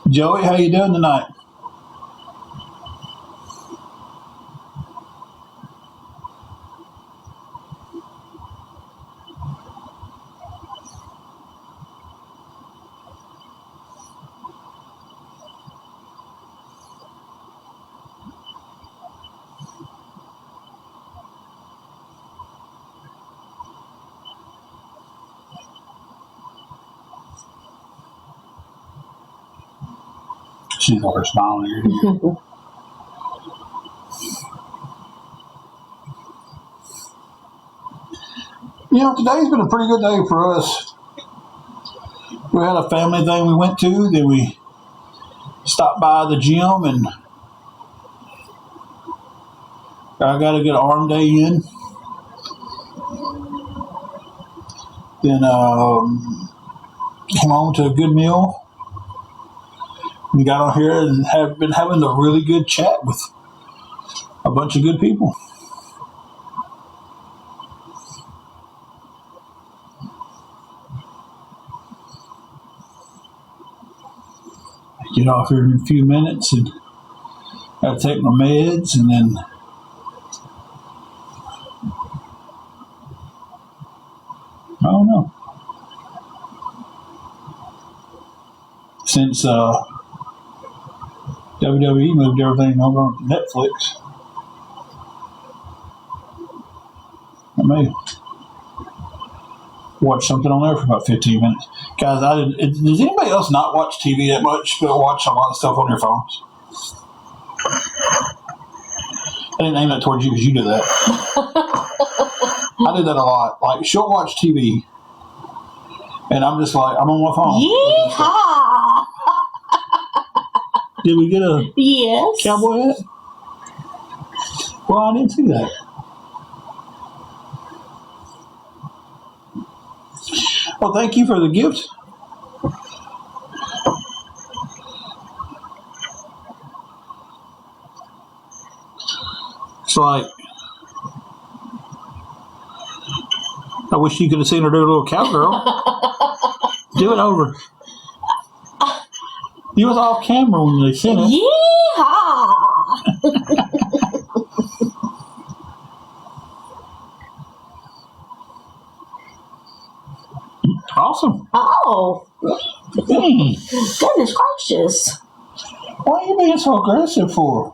Joey, how you doing tonight? She's over smiling here. Today's been a pretty good day for us. We had a family thing we went to. Then we stopped by the gym, and I got a good arm day in. Then came home to a good meal. We got on here and have been having a really good chat with a bunch of good people. Get off here in a few minutes and got to take my meds, and then I don't know. Since WWE moved everything over to Netflix, I may watch something on there for about 15 minutes. Guys, does anybody else not watch TV that much, but watch a lot of stuff on their phones? I didn't aim that towards you because you do that. I do that a lot. Like, she'll watch TV, and I'm just like, I'm on my phone. Yeehaw! Did we get a Yes. cowboy hat? Well, I didn't see that. Well, thank you for the gift. It's like, I wish you could have seen her do a little cowgirl. Do it over. You was off camera when they sent it. Yeehaw! Awesome. Oh, goodness gracious. Why are you being so aggressive for?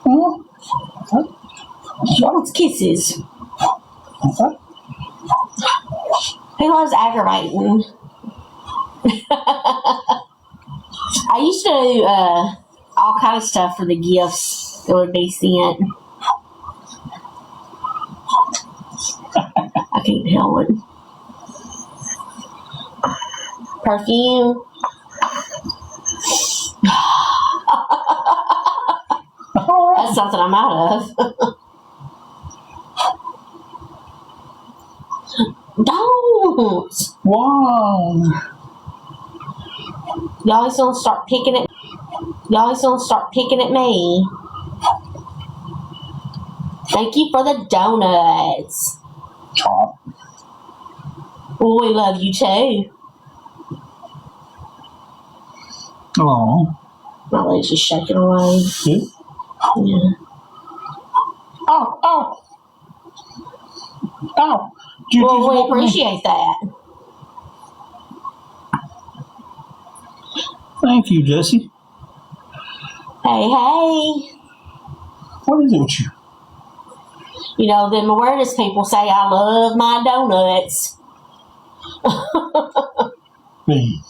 Huh? She wants kisses. Okay. He loves aggravating. I used to do all kind of stuff for the gifts that would be sent. I can't help it. Perfume. That's something I'm out of. Don't. Wow. Y'all is gonna start picking at. Y'all is gonna start picking at me. Thank you for the donuts. Chomp. Well, we love you too. Oh. My leg's just shaking away. Yeah. Yeah. Ow, ow. Ow. Well, we appreciate that. Thank you, Jesse. Hey. What is it with you? You know, them awareness people say I love my donuts. Me.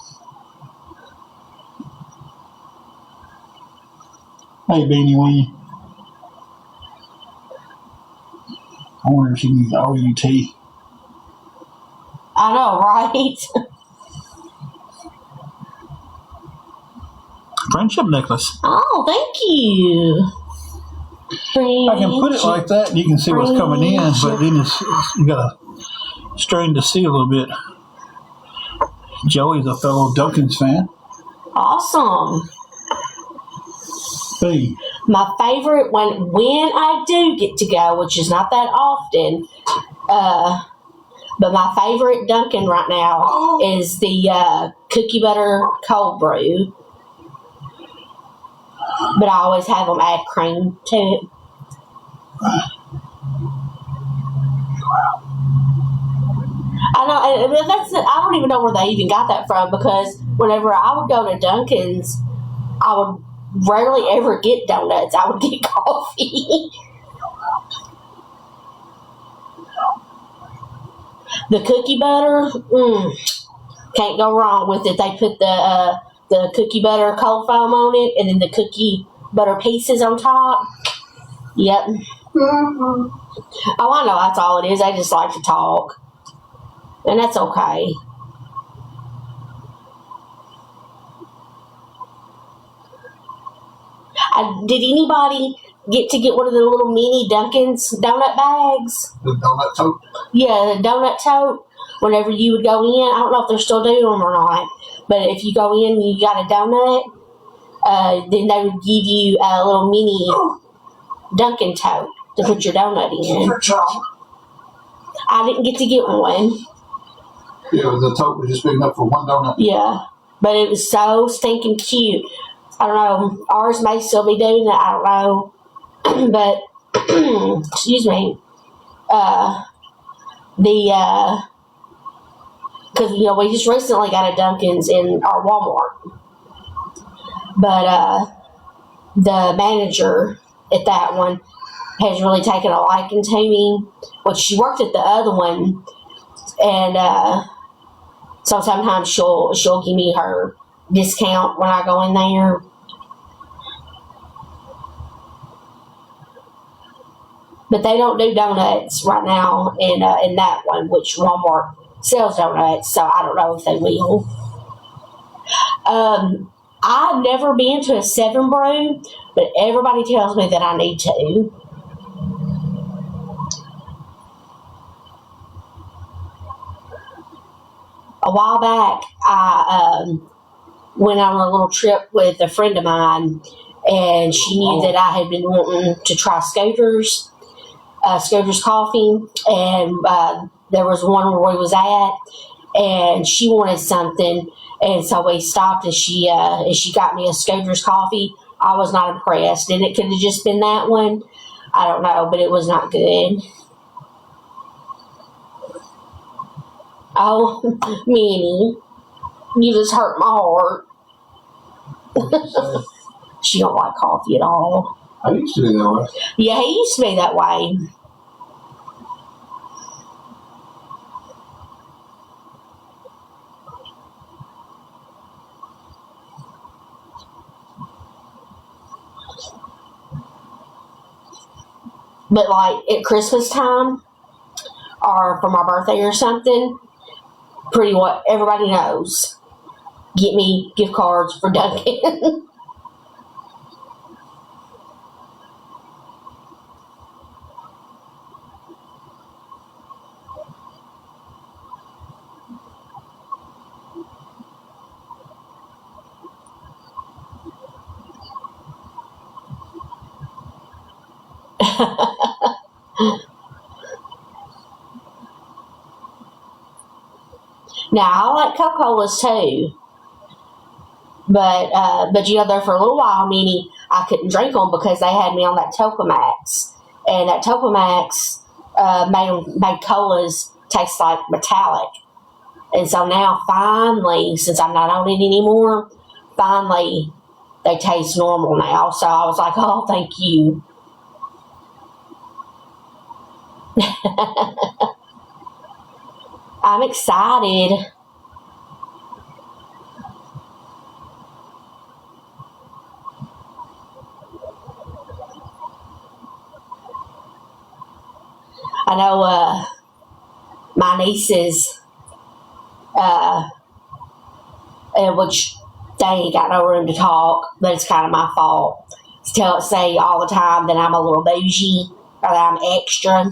Hey, Beanie Weenie. I wonder if she needs OUT. I know, right? Friendship necklace. Oh, thank you. I can put it like that and you can see what's coming in, but then you gotta strain to see a little bit. Joey's a fellow Dunkins fan. Awesome. Hey. My favorite when I do get to go, which is not that often, but my favorite Dunkin' right now is the cookie butter cold brew. But I always have them add cream to it. I know, and I don't even know where they even got that from, because whenever I would go to Dunkin's, I would rarely ever get donuts. I would get coffee. The cookie butter, can't go wrong with it. They put the the cookie butter cold foam on it, and then the cookie butter pieces on top. Yep. Mm-hmm. Oh, I know that's all it is. They just like to talk. And that's okay. Did anybody get one of the little mini Dunkin's donut bags? The donut tote? Yeah, the donut tote. Whenever you would go in, I don't know if they're still doing them or not, but if you go in and you got a donut, then they would give you a little mini Dunkin' tote to put your donut in. I didn't get to get one. Yeah, the tote was just big enough for one donut. Yeah, but it was so stinking cute. I don't know. Ours may still be doing it. I don't know. But, excuse me, because, we just recently got a Dunkin's in our Walmart. But the manager at that one has really taken a liking to me. Well, she worked at the other one, and so sometimes she'll give me her discount when I go in there. But they don't do donuts right now in that one, which Walmart sells donuts, so I don't know if they will. I've never been to a 7 Brew, but everybody tells me that I need to. A while back, I went on a little trip with a friend of mine, and she knew that I had been wanting to try Scooters Coffee, and there was one where we was at, and she wanted something, and so we stopped, and she got me a Scooters Coffee. I was not impressed, and it could have just been that one. I don't know, but it was not good. Oh, Minnie, you just hurt my heart. She don't like coffee at all. I used to be that way. Yeah, he used to be that way. But like at Christmas time or for my birthday or something, pretty what everybody knows. Get me gift cards for Dunkin'. Now I like Coca-Colas too, but there for a little while, meaning I couldn't drink them because they had me on that Topamax, and that Topamax made colas taste like metallic, and so now finally, since I'm not on it anymore, finally they taste normal now. So I was like, oh, thank you. I'm excited. I know my nieces, which they ain't got no room to talk, but it's kind of my fault. Say all the time that I'm a little bougie or that I'm extra,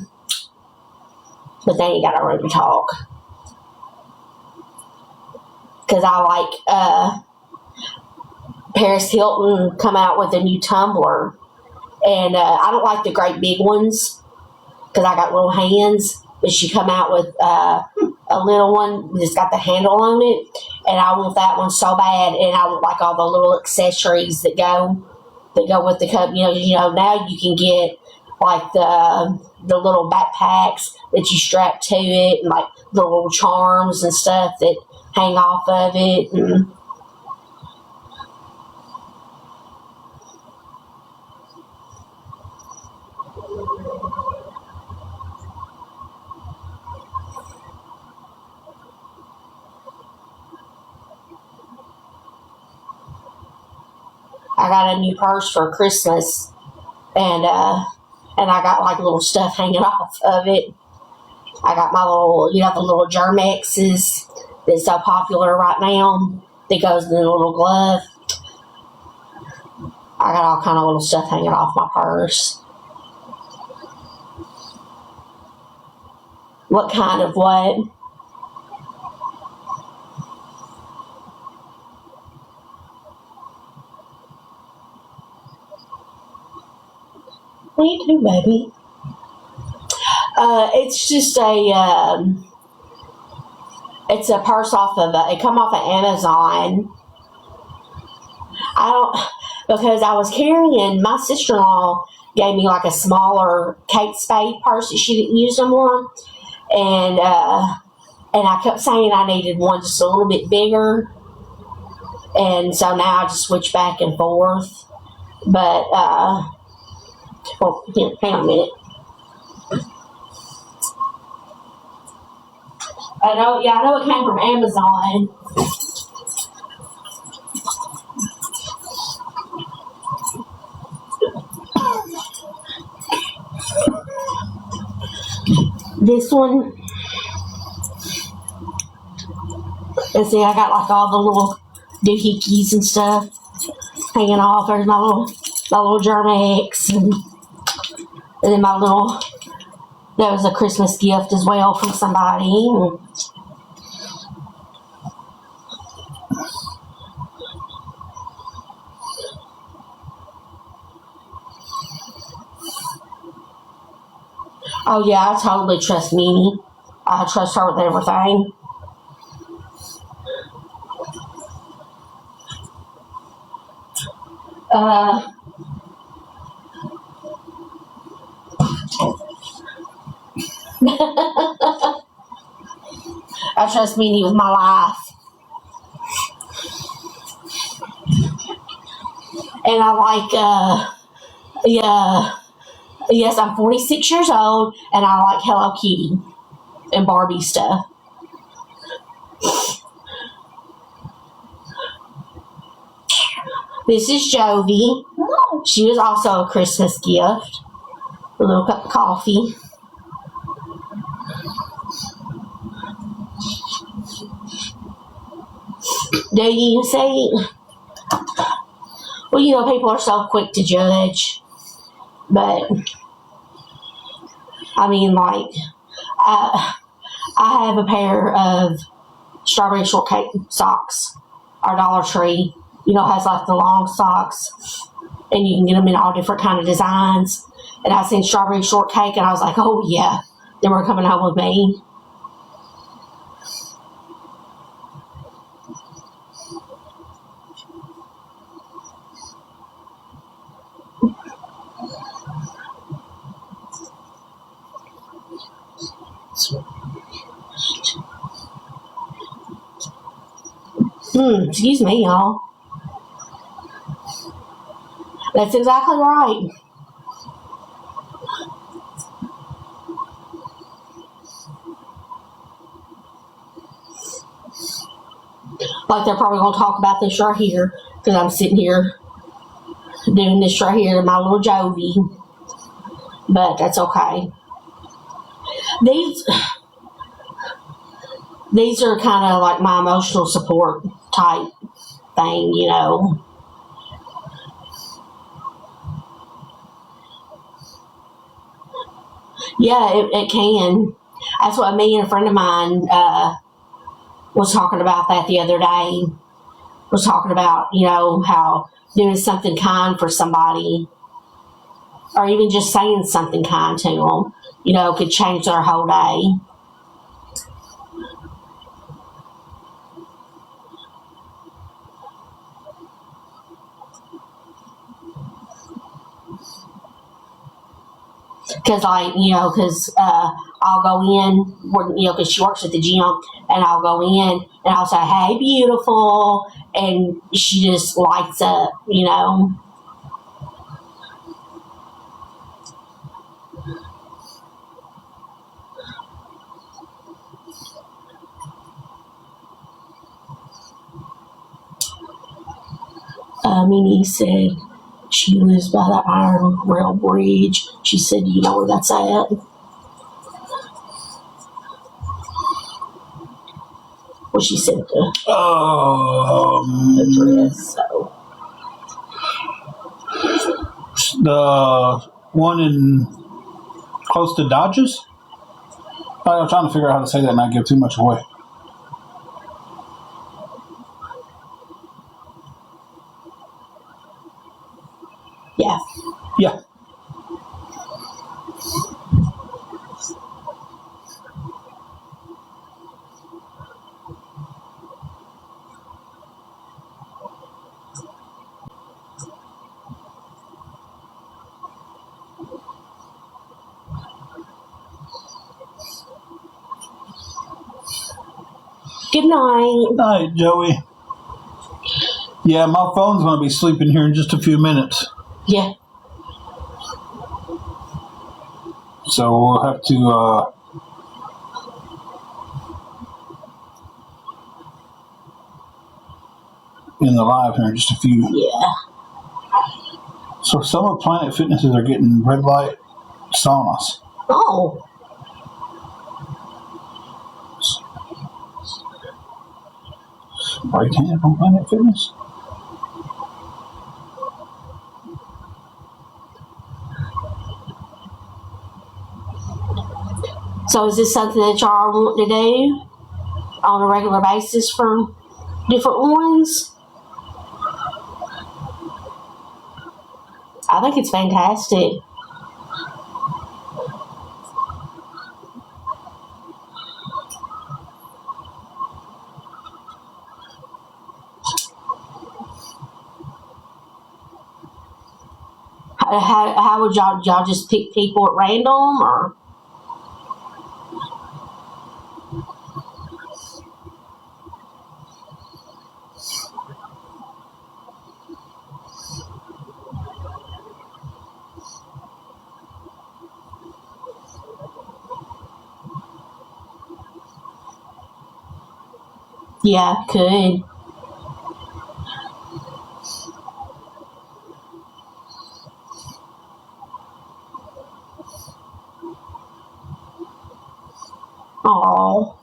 but they ain't got no room to talk. Because I like Paris Hilton come out with a new tumbler, and I don't like the great big ones because I got little hands, but she come out with a little one that's got the handle on it, and I want that one so bad, and I want like all the little accessories that go with the cup. You know now you can get like the little backpacks that you strap to it, and like the little charms and stuff that hang off of it. And got a new purse for Christmas, and I got like little stuff hanging off of it. I got my little, the little Germexes that's so popular right now that goes in the little glove. I got all kind of little stuff hanging off my purse. What kind of what? What do you do, baby? It's just it's a purse off of, it come off of Amazon. Because I was carrying, my sister-in-law gave me like a smaller Kate Spade purse that she didn't use no more. And I kept saying I needed one just a little bit bigger. And so now I just switch back and forth. But, here, hang on a minute. I know it came from Amazon. This one, and see, I got like all the little doohickeys and stuff hanging off. There's my little Germex, and then my little, that was a Christmas gift as well from somebody. Oh yeah, I totally trust Mimi. I trust her with everything. I trust Mimi with my life. And I like, yes, I'm 46 years old, and I like Hello Kitty and Barbie stuff. This is Jovi. She was also a Christmas gift. A little cup of coffee. Do you see? Well, people are so quick to judge. But, I mean, like, I have a pair of strawberry shortcake socks. Our Dollar Tree, has like the long socks. And you can get them in all different kind of designs. And I seen strawberry shortcake, and I was like, oh, yeah. Then we're coming home with me. Excuse me, y'all. That's exactly right. Like they're probably going to talk about this right here because I'm sitting here doing this right here in my little Jovi. But that's okay. These are kind of like my emotional support type thing, Yeah, it can. That's what me and a friend of mine was talking about that the other day. Was talking about, how doing something kind for somebody, or even just saying something kind to them, could change their whole day. Because I'll go in, because she works at the gym, and I'll go in and I'll say, hey, beautiful, and she just lights up, Mimi said she lives by the Iron Rail Bridge. She said, "You know where that's at?" Well, she sent the address. So the one in close to Dodges. I'm trying to figure out how to say that and not give too much away. yeah. Yeah. Good night. Good night, Joey. Yeah, my phone's going to be sleeping here in just a few minutes. Yeah. So we'll have to in the live here in just a few. Yeah. So some of Planet Fitnesses are getting red light saunas. Oh. Right hand on Planet Fitness. So is this something that y'all want to do on a regular basis for different ones? I think it's fantastic. How would y'all just pick people at random, or? Yeah, could. Oh.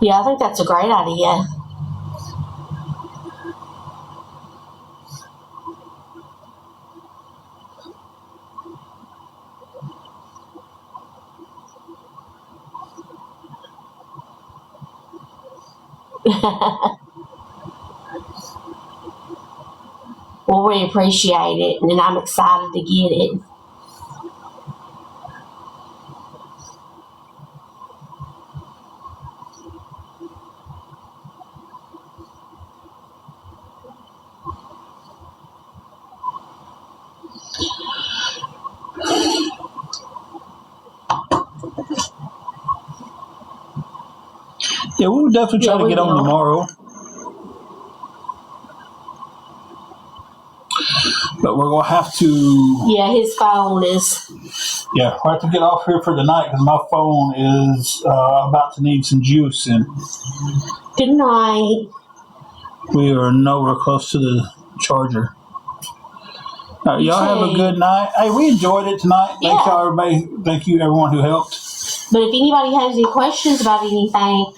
Yeah, I think that's a great idea. Well, we appreciate it, and I'm excited to get it. Yeah, we would definitely try to get on tomorrow. But we're going to have to... Yeah, his phone is... Yeah, we'll have to get off here for the night because my phone is about to need some juice. And good night. We are nowhere close to the charger. All right, y'all have a good night. Hey, we enjoyed it tonight. Yeah. Thank y'all, everybody. Thank you, everyone who helped. But if anybody has any questions about anything,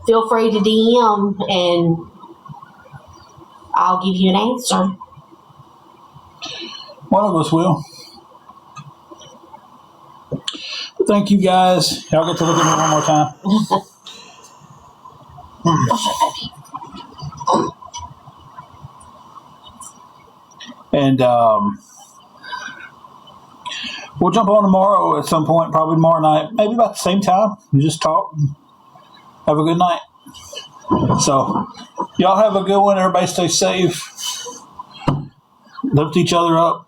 feel free to DM and I'll give you an answer. One of us will. Thank you, guys. Y'all get to look at me one more time. And we'll jump on tomorrow at some point, probably tomorrow night, maybe about the same time. We just talk. Have a good night. So, y'all have a good one. Everybody stay safe. Lift each other up.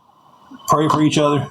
Pray for each other.